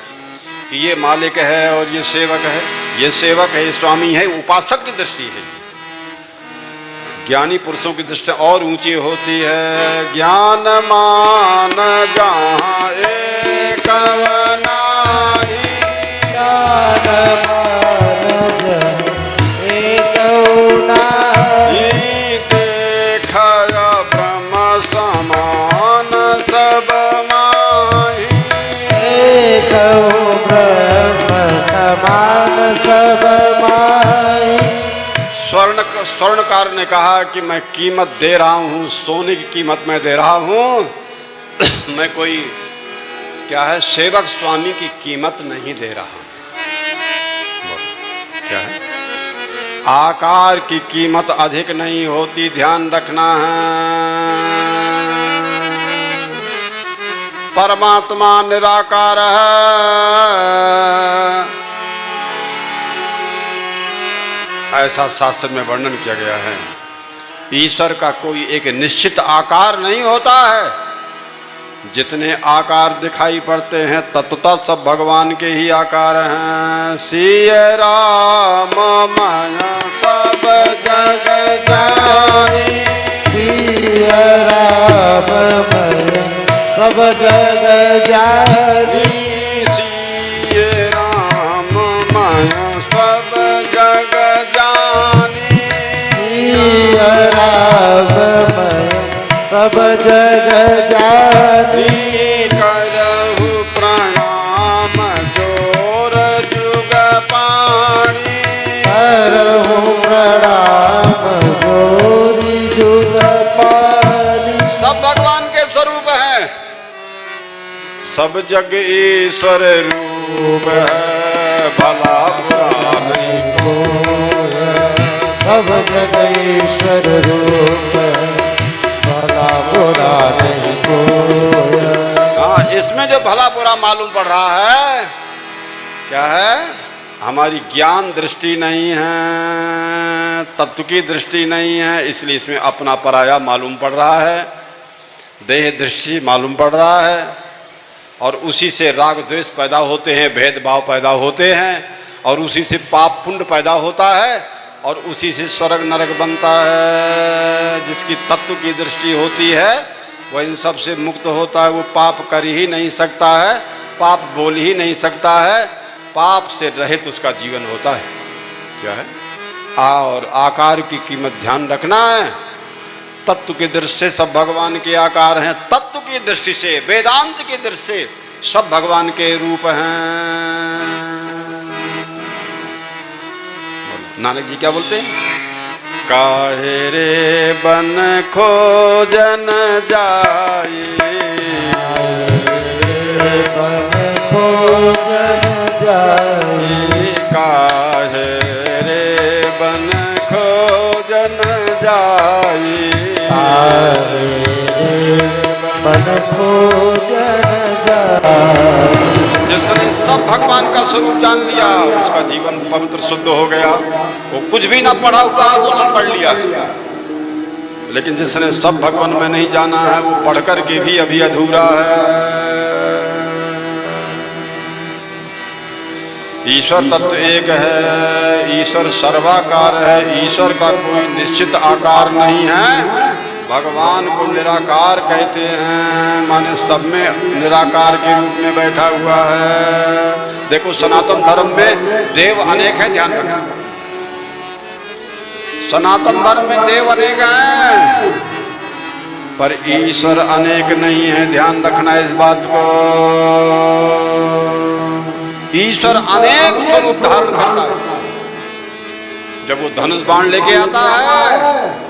कि ये मालिक है और ये सेवक है, ये सेवक है, ये स्वामी है, उपासक की दृष्टि है। ज्ञानी पुरुषों की दृष्टि और ऊंची होती है। ज्ञान मान जहाँ एक नाहि, ज्ञान मान जहाँ एक नाहि, देखया ब्रह्म समान सब माहि, देखूं ब्रह्म समान सब माई। स्वर्णकार ने कहा कि मैं कीमत दे रहा हूँ, सोने की कीमत मैं दे रहा हूँ मैं कोई क्या है सेवक स्वामी की कीमत नहीं दे रहा हूँ। क्या है? आकार की कीमत अधिक नहीं होती, ध्यान रखना है। परमात्मा निराकार है, ऐसा शास्त्र में वर्णन किया गया है। ईश्वर का कोई एक निश्चित आकार नहीं होता है। जितने आकार दिखाई पड़ते हैं तत्वतः सब भगवान के ही आकार हैं। सिय राम माया सब जग जानी, सिय राम माया सब जग जानी, सिय राम माया सब जग जानी, सिय राम माया सब जग जानी। करहु प्रणाम जोर सब जग ईश्वर रूप है, भला बुरा नहीं कोय। सब जग ईश्वर रूप है, भला बुरा नहीं कोय। हाँ, इसमें जो भला बुरा मालूम पड़ रहा है क्या है? हमारी ज्ञान दृष्टि नहीं है, तत्व की दृष्टि नहीं है, इसलिए इसमें अपना पराया मालूम पड़ रहा है, देह दृष्टि मालूम पड़ रहा है, और उसी से राग द्वेष पैदा होते हैं, भेदभाव पैदा होते हैं, और उसी से पाप पुण्य पैदा होता है, और उसी से स्वर्ग नरक बनता है। जिसकी तत्व की दृष्टि होती है वह इन सब से मुक्त होता है। वो पाप कर ही नहीं सकता है, पाप बोल ही नहीं सकता है, पाप से रहित उसका जीवन होता है। क्या है? और आकार की कीमत ध्यान रखना है। तत्व की दृष्टि से सब भगवान के आकार हैं, तत्व की दृष्टि से, वेदांत की दृष्टि से सब भगवान के रूप हैं। नानक जी क्या बोलते हैं? काहे रे बन खोजन जाए, बन खोजन जाए। काहे रे बन खोजन जाए, बन खोजन जाए। जिसने सब भगवान का स्वरूप जान लिया उसका जीवन पवित्र शुद्ध हो गया। वो कुछ भी ना पढ़ा हुआ वो सब पढ़ लिया, लेकिन जिसने सब भगवान में नहीं जाना है वो पढ़ कर के भी अभी अधूरा है। ईश्वर तत्व एक है, ईश्वर सर्वाकार है, ईश्वर का कोई निश्चित आकार नहीं है। भगवान को निराकार कहते हैं, माने सब में निराकार के रूप में बैठा हुआ है। देखो सनातन धर्म में देव अनेक है, ध्यान रखना। सनातन धर्म में देव अनेक हैं, पर ईश्वर अनेक नहीं है, ध्यान रखना इस बात को। ईश्वर अनेक स्वरूप धारण करता है। जब वो धनुष बाण लेके आता है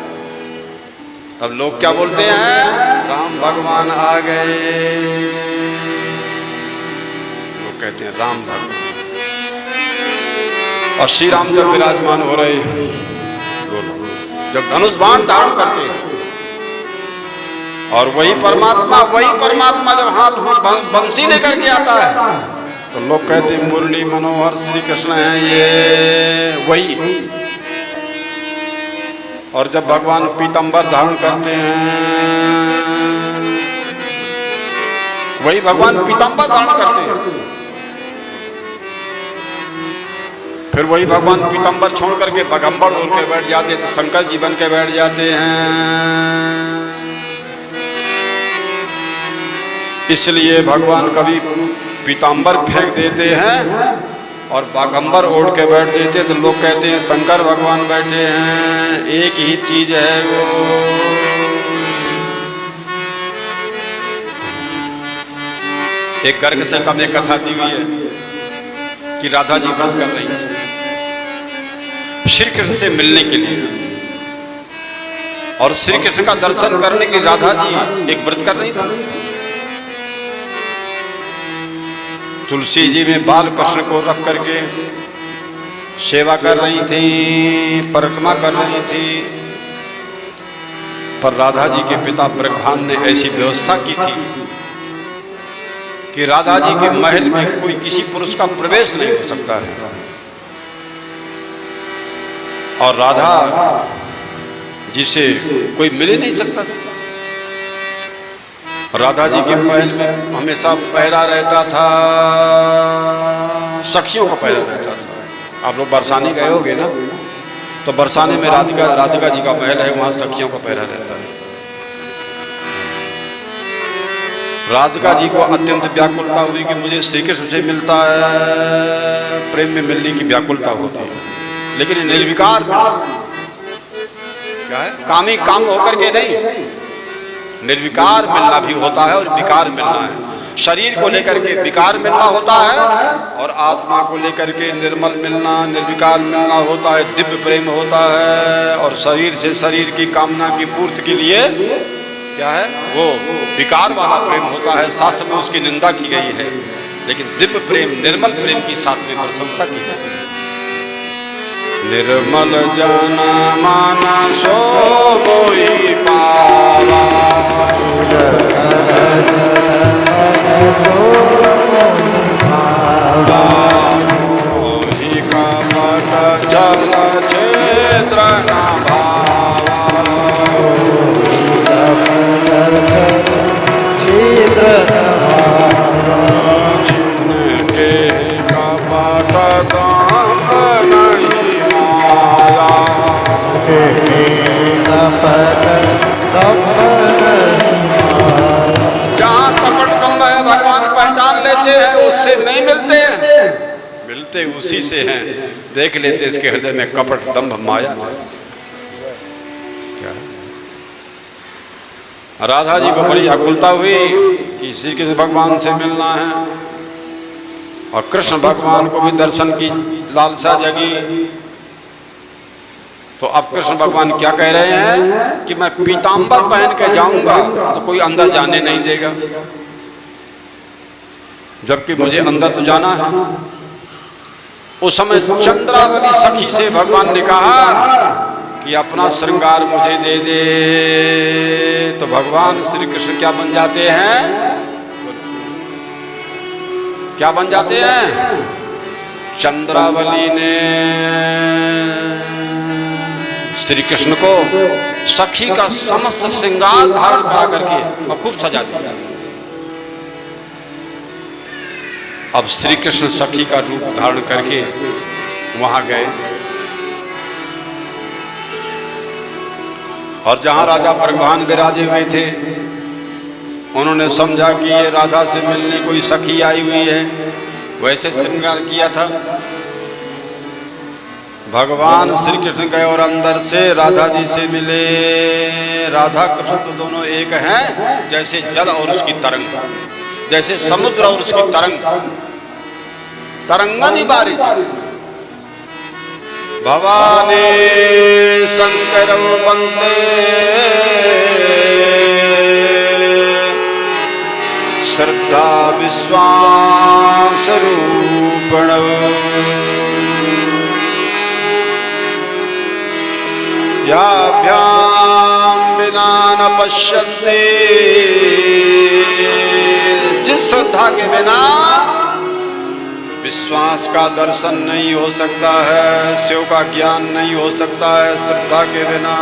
तब लोग क्या बोलते हैं? राम भगवान आ गए। लोग कहते हैं राम भगवान, और श्री राम जब विराजमान हो रहे हैं, जब धनुष बाण धारण करते हैं, और वही परमात्मा जब हाथ में बंसी लेकर के आता है तो लोग कहते हैं मुरली मनोहर श्री कृष्ण है ये, वही। और जब भगवान पीतंबर धारण करते हैं, वही भगवान पीतंबर धारण करते हैं, फिर वही भगवान पीतंबर छोड़ करके बगंबर ओढ़ के बैठ जाते हैं, तो शंकर जी बन के बैठ जाते हैं। इसलिए भगवान कभी पीतांबर फेंक देते हैं और बागंबर ओढ़ के बैठ देते, तो लोग कहते हैं शंकर भगवान बैठे हैं, एक ही चीज है वो। एक गर्ग संहिता में कथा दी हुई है कि राधा जी व्रत कर रही थी श्री कृष्ण से मिलने के लिए, और श्री कृष्ण का दर्शन करने के लिए राधा जी एक व्रत कर रही थी। तुलसी जी में बाल कृष्ण को रख करके सेवा कर रही थी, परिक्रमा कर रही थी, पर राधा जी के पिता ब्रह्मांड ने ऐसी व्यवस्था की थी कि राधा जी के महल में कोई किसी पुरुष का प्रवेश नहीं हो सकता है, और राधा जिसे कोई मिल ही नहीं सकता था। राधा जी के महल में हमेशा पहरा रहता था, सखियों का पहरा रहता था। आप लोग बरसाने गए होगे ना, तो बरसाने में राधिका जी का महल है, वहां सखियों का पहरा रहता है। राधिका जी को अत्यंत व्याकुलता हुई कि मुझे श्री कृष्ण से मिलता है, प्रेम में मिलने की व्याकुलता होती है, लेकिन निर्विकार क्या है, कामी काम होकर के नहीं, निर्विकार मिलना भी होता है और विकार मिलना है। शरीर को लेकर के विकार मिलना होता है और आत्मा को लेकर के निर्मल मिलना, निर्विकार मिलना होता है, दिव्य प्रेम होता है। और शरीर से शरीर की कामना की पूर्ति के लिए क्या है वो विकार वाला प्रेम होता है, शास्त्र में उसकी निंदा की गई है। लेकिन दिव्य प्रेम, निर्मल प्रेम की शास्त्र में प्रशंसा की गई है। निर्मल जाना माना सो मोई पावा, मोहि कपट जल छेद्र न भावा, छिद्र जिनके कपट दाम नहीं माया, जहाँ कपट दम्भ है भगवान पहचान लेते हैं, उससे नहीं मिलते हैं, मिलते उसी से हैं। देख लेते इसके हृदय में कपट दम्भ माया है। क्या है? राधा जी को बड़ी आकुलता हुई कि श्री कृष्ण भगवान से मिलना है, और कृष्ण भगवान को भी दर्शन की लालसा जगी। तो अब कृष्ण भगवान क्या कह रहे हैं कि मैं पीतांबर पहन के जाऊंगा तो कोई अंदर जाने नहीं देगा, जबकि मुझे अंदर तो जाना है। उस समय चंद्रावली सखी से भगवान ने कहा कि अपना श्रृंगार मुझे दे दे। तो भगवान श्री कृष्ण क्या बन जाते हैं? क्या बन जाते हैं? चंद्रावली ने श्री कृष्ण को सखी का समस्त श्रृंगार धारण करा करके और खूब सजा दिया। अब श्री कृष्ण सखी का रूप धारण करके वहां गए, और जहां राजा भगवान विराजे हुए थे, उन्होंने समझा कि ये राधा से मिलने कोई सखी आई हुई है, वैसे श्रृंगार किया था। भगवान श्री कृष्ण गए और अंदर से राधा जी से मिले। राधा कृष्ण तो दोनों एक हैं, जैसे जल और उसकी तरंग, जैसे समुद्र और उसकी तरंग, तरंगा निवारी। भवानी शंकर वंदे श्रद्धा विश्वास रूपण, याभ्याम बिना न पश्यन्ते, जिस श्रद्धा के बिना विश्वास का दर्शन नहीं हो सकता है, शिव का ज्ञान नहीं हो सकता है। श्रद्धा के बिना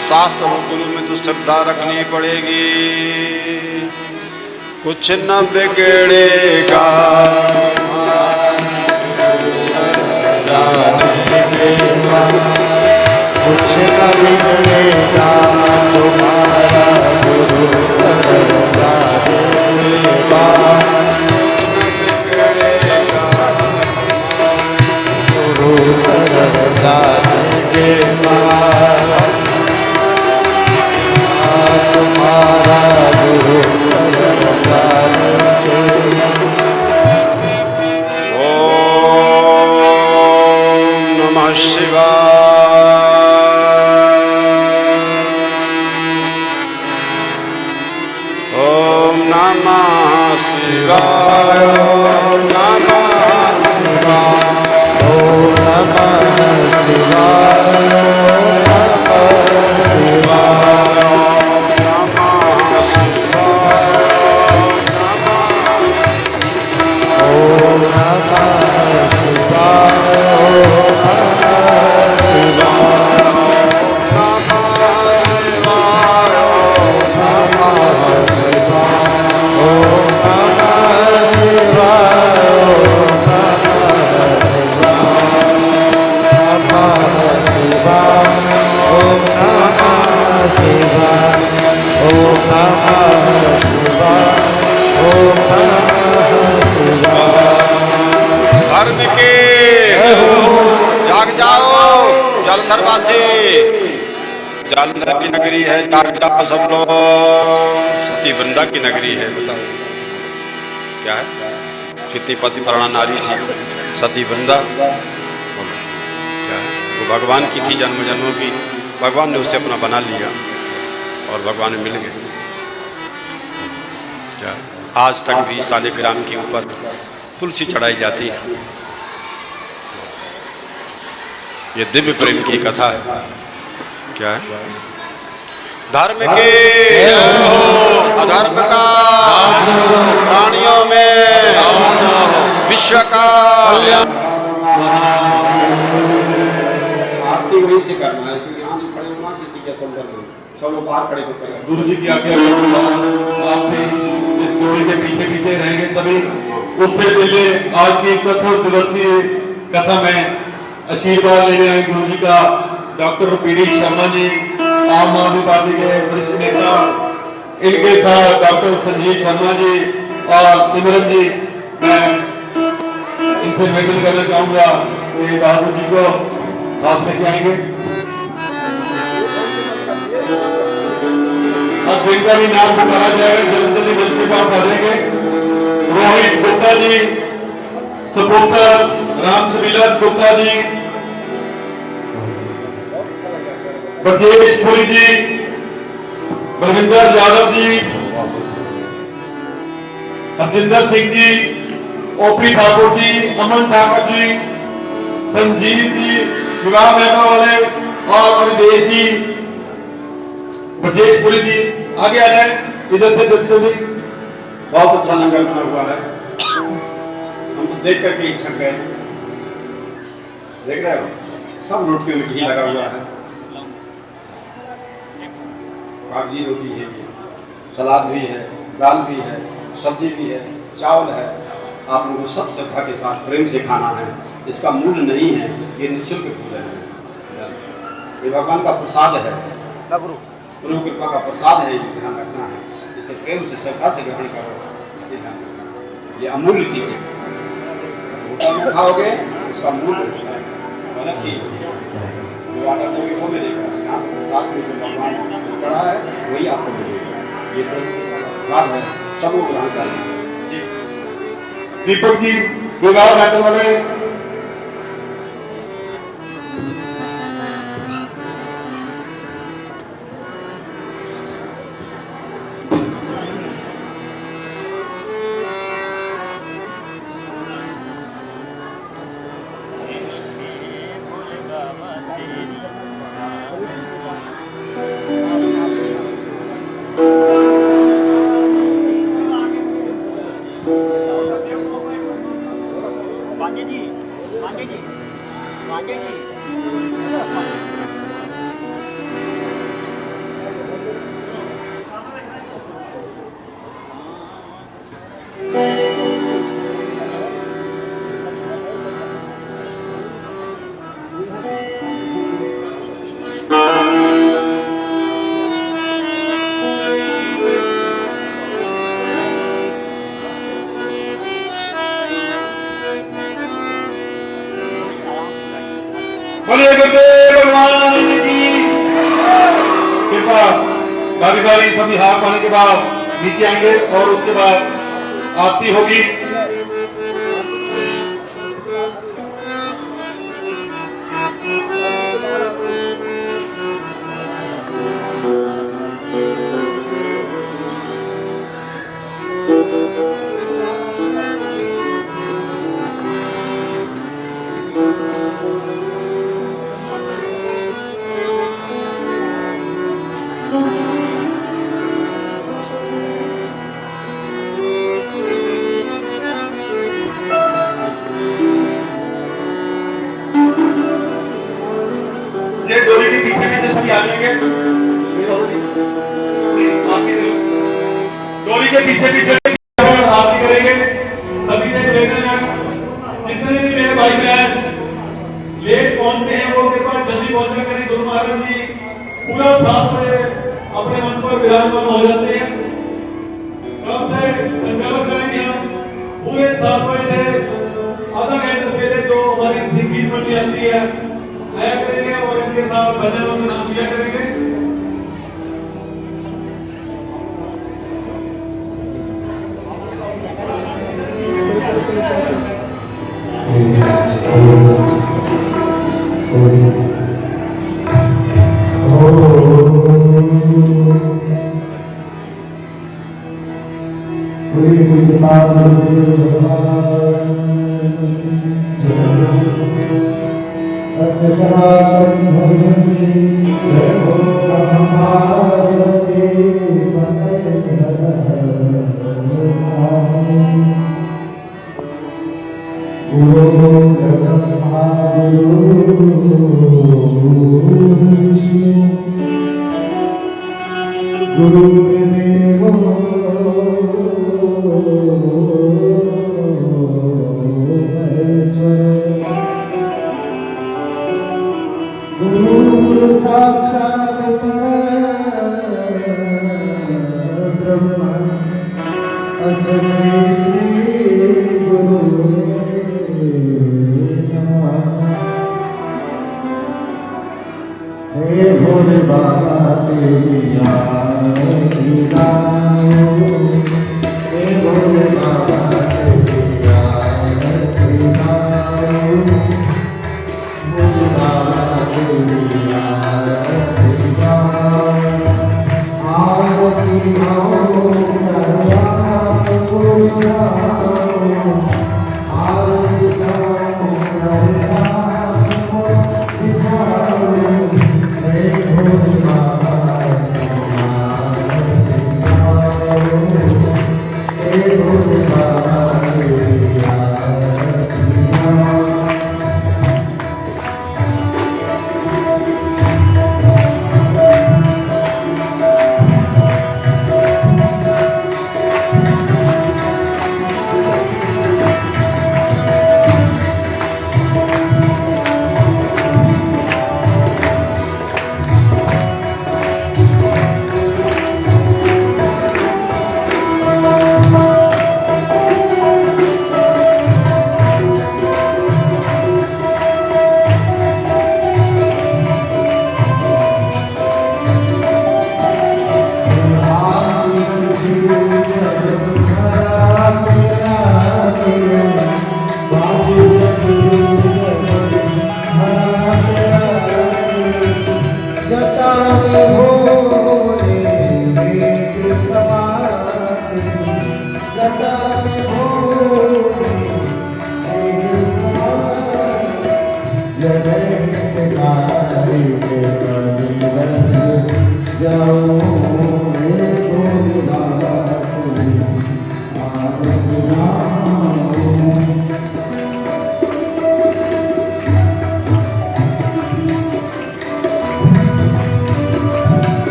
शास्त्र और गुरु में तो श्रद्धा रखनी पड़ेगी। कुछ न बिगड़ेगा कुछ न बिगड़ेगा तुम्हारा गुरु शरण जाने के बाद, गुरु शरण जाने के बाद, तुम्हारा गुरु शरण जाने के बाद। ओम नमः शिवाय। नमः शिवाय, नमः शिवाय, ओम नमः शिवाय, नमः शिवाय, नमः शिवाय, ओम नमः शिवाय, नमः शिवाय, धर्म के जाग जाओ जालंधरवासी, जालंधर की नगरी है, जाग जाओ सब लोग। सती वृंदा की नगरी है। बताओ क्या है, कितनी पति प्राणा नारी थी सती वृंदा। क्या है, वो भगवान की थी, जन्म जन्मों की। भगवान ने उसे अपना बना लिया और भगवान मिल गए। क्या आज तक भी शालिग्राम के ऊपर तुलसी चढ़ाई जाती है। ये दिव्य प्रेम की कथा है। क्या है? धर्म के अधर्म का प्राणियों में विश्व का आरती वहीं से करना है, क्योंकि यहाँ खड़े होना किसी के संदर्भ में सब लोग बाहर खड़े होकर करें। गुरु जी की आज्ञा आप भी इस घोड़ी के पीछे पीछे रहेंगे सभी। उससे पहले आज की चतुर्दिवसीय कथा में आशीर्वाद लेने आए गुरु जी का डॉक्टर पीडी शर्मा जी, आम आदमी पार्टी के वरिष्ठ नेता, इनके साथ डॉक्टर संजीव शर्मा जी और सिमरन जी। मैं इनसे निवेदन करना चाहूंगा कि बहादुर जी को साथ लेके आएंगे। अब जिनका भी नाम पुकारा जाएगा जल्दी जल्दी मंच के पास आ जाएंगे। रोहित गुप्ता जी, सुपुत्र रामचंद्र गुप्ता जी, ब्रजेश पुरी जी, बलविंदर यादव जी, हरजिंदर सिंह जी, ओपी ठाकुर जी, अमन ठाकुर जी, संजीव जी, विवाह मेहता वाले और अनिदेश जी, ब्रजेश पुरी जी आगे आ जाए इधर से जल्दी जल्दी। बहुत अच्छा लंगर बना हुआ है, हम तो देख करके ही छक गए। देख रहे हो सब रोटियों में घी लगा हुआ है, कागजी रोटी है, सलाद भी है, दाल भी है, सब्जी भी है, चावल है। आप लोगों को सब श्रद्धा के साथ प्रेम से खाना है। इसका मूल्य नहीं है, ये निःशुल्क भोजन है, ये भगवान का प्रसाद है, गुरु कृपा का प्रसाद है। ये ध्यान रखना है, इसे प्रेम से श्रद्धा से ग्रहण करो। ये अमूल्य चीज है, होटल में खाओगे उसका मूल्य होता है, अलग चीज जो ऑर्डर दोगे वो मिलेगा। यहाँ प्रसाद में जो भगवान चढ़ा है वही आपको मिलेगा। ये तो प्रसाद है, सबको ग्रहण करना है। दीपक जी विवाह मेहता वाले, पांडे जी, पांडे जी, पांडे जी। बोलिए गुरुदेव भगवान की कृपा। बारी बारी सभी हाथ पाने के बाद नीचे आएंगे और उसके बाद आरती होगी। ये डोरी के पीछे पीछे सभी आ जाएंगे। डोरी के पीछे पीछे आरती करेंगे। सभी से निवेदन है, जितने भी मेरे भाई बहन लेट पहुंचते हैं वो कृपा जल्दी पहुंचा करें। गुरु महाराज जी पूरा 7 बजे अपने मंच पर विराजमान हो जाते हैं। कब से संचालन करेंगे हम पूरे 7 बजे से आधा घंटे पहले जो हमारी संगीत मंडली आती है आया करेंगे और इनके साथ भजनों में नाम लिया करेंगे।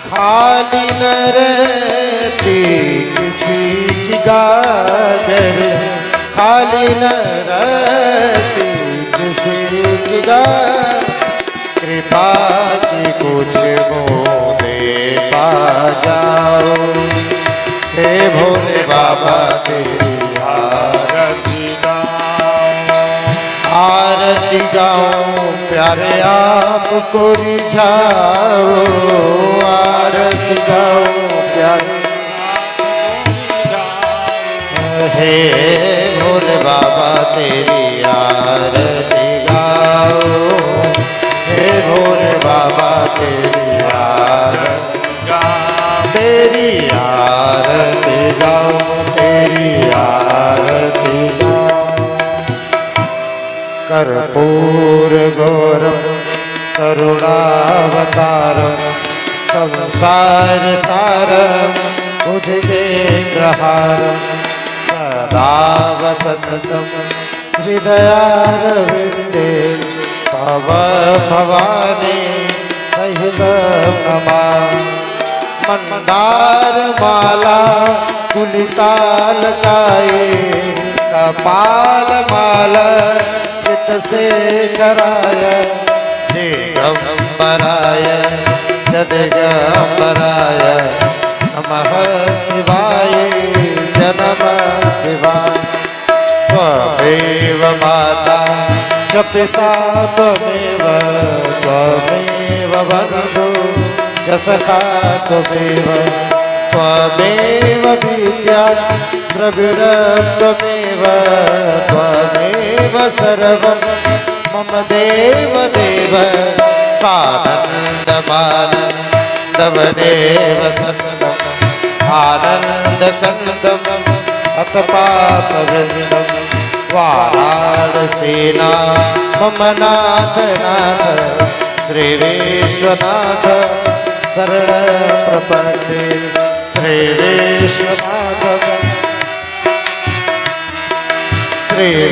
खाली न रहती किसी की गागर, खाली न रहती किसी की गागर, कृपा की कुछ बूंदे पा जाओ, हे भोले बाबा तेरी आरती गाऊं, आरती गाऊं प्यारे आपको रिझाओ, आरती गाऊं प्यारे हे भोले बाबा तेरी आरती गाओ, हे भोले बाबा तेरी आरती गाओ, तेरी आरती गाओ, तेरी आरती गाओ। कर्पूर गौरम करुणावतारम संसार सारम भुजगेन्द्रहारम सदा वसंतम हृदयारविंदे तव भवानी सहितं नमामि। मंदार माला कुलितालकाये कपाल माला चित से कराय दिगंबराय जदिगंबराय नमः शिवाय नमः शिवाय। त्वमेव माता च पिता त्वमेव त्वमेव बन्धु च सखा त्वमेव त्वमेव विद्या द्रविणं त्वमेव त्वमेव सर्वं मम देव देव सानन्दमानन्दवनेव सन्तम् आनन्दकन्दम् अथ पापवृन्दं वाराणसीना मम नाथ नाथ श्री विश्वनाथ शरणं प्रपद्ये श्री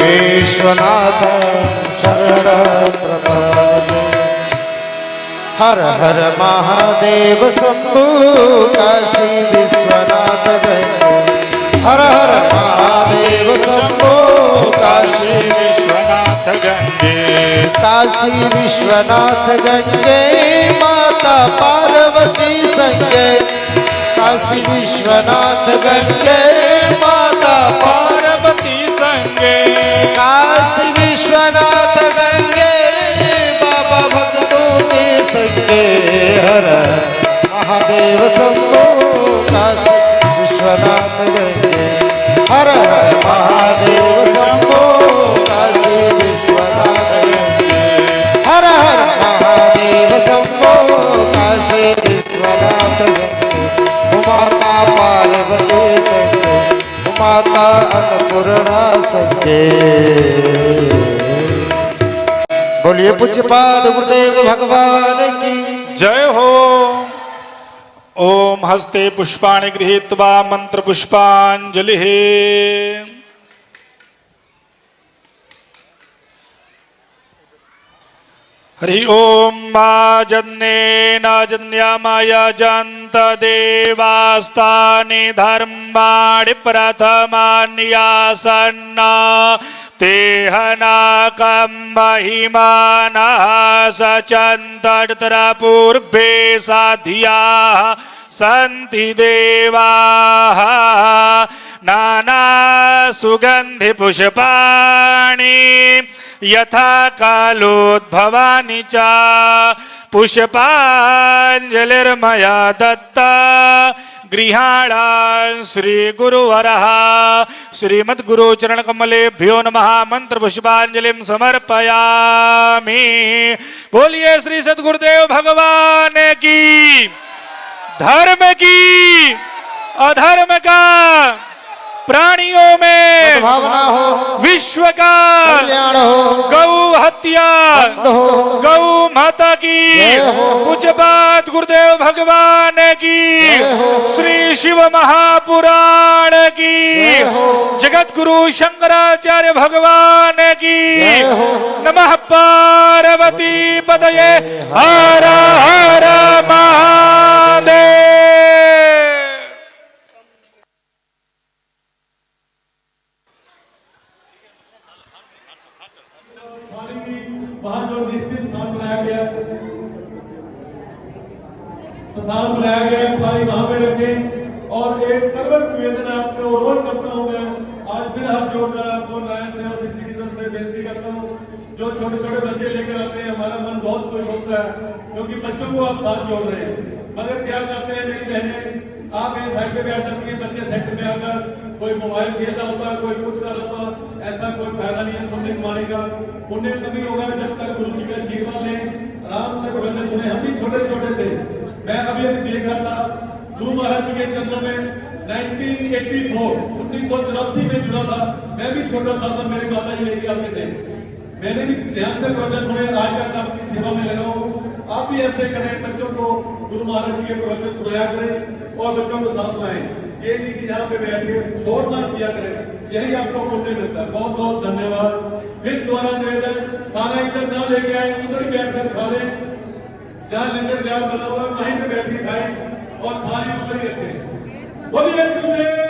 विश्वनाथ शरणं प्रपद्ये। हर हर महादेव शंभु काशी विश्वनाथ गंगे हर हर महादेव शंभु काशी विश्वनाथ गंगे काशी विश्वनाथ गंगे माता पार्वती संगे काशी विश्वनाथ गंगे माता पार्वती संगे काशी विश्वनाथ गंगे बाबा भक्तों के संगे हर महादेव शंभु काशी विश्वनाथ गंगे हर हर महादेव शंभु काशी विश्वनाथ गंगे हर हर महादेव शंभु काशी विश्वनाथ गंगे माता पार्वती संगे माता अन्नपूर्णा संगे। बोलिए पूज्यपाद गुरुदेव भगवान की जय हो। ओम हस्ते पुष्पाणि गृहीत्वा मंत्र पुष्पांजलि। हरि ओम माजन्नेन जन्यामाया जन्त देवास्तानि धर्माणि प्रथमान्यासन्ना तेहनाकं महिमानः सचन्तरा पूर्वे साधियाः सन्ति देवाः नाना सुगन्धि पुष्पाणि यथा कालोद्भवानि च पुष्पाञ्जलिर्मया दत्ता गृहाणां श्री गुरुवरः श्रीमद्गुरु चरण कमलेभ्यो नमः मंत्र पुष्पांजलिं समर्पयामि। बोलिए श्री सद्गुरुदेव भगवान की। धर्म की अधर्म का प्राणियों में भावना हो विश्व का कल्याण हो गौ हत्या हो गौ माता की पूज्य बात गुरुदेव भगवान की श्री शिव महापुराण की जगत गुरु शंकराचार्य भगवान की नमः पार्वती पतये हर हर महादेव। वहां जो निश्चित स्थान बनाया गया थाली वहां पे रखें और एक करवट निवेदन आपको रोल करता हूं। मैं आज फिर हाथ जोड़कर आपको नारायण सेवा समिति की तरफ से बेनती करता हूं। जो छोटे छोटे बच्चे लेकर आते हैं हमारा मन बहुत खुश होता है क्योंकि बच्चों को आप साथ जोड़ रहे हैं। मगर क्या करते हैं मेरी बहनें, आप एक साइड पे बैठ जाती हैं, बच्चे सेंटर में आकर कोई मोबाइल खेल रहा होता है, कोई कुछ कर रहा होता है। ऐसा कोई फायदा नहीं है पुण्य कमाने का। पुण्य तभी होगा जब तक गुरु जी का आशीर्वाद लें, आराम से भजन सुने। हम भी छोटे छोटे थे, मैं अभी देख रहा था गुरु महाराज जी के चरणों में 1984 1984 में जुड़ा था। मैं भी छोटा सा था, मेरी माता जी लेके आते थे। मैंने भी ध्यान से प्रवचन सुने, आज तक आपकी सेवा में लगा हूँ। आप भी ऐसे करें, बच्चों को गुरु महाराज जी के प्रवचन सुनाया करें और बच्चों को साथ लाएं। ये नहीं कि यहाँ पे बैठ के छोड़ ना किया करें, यही आपको पुण्य मिलता है। बहुत बहुत धन्यवाद। फिर दोबारा निवेदन, खाना इधर ना लेके आए, उधर ही बैठ कर खा लें। जहाँ लंगर तैयार बना हुआ है वहीं पे बैठ के खाएं और थाली उधर ही रखें। बोलिए गुरुदेव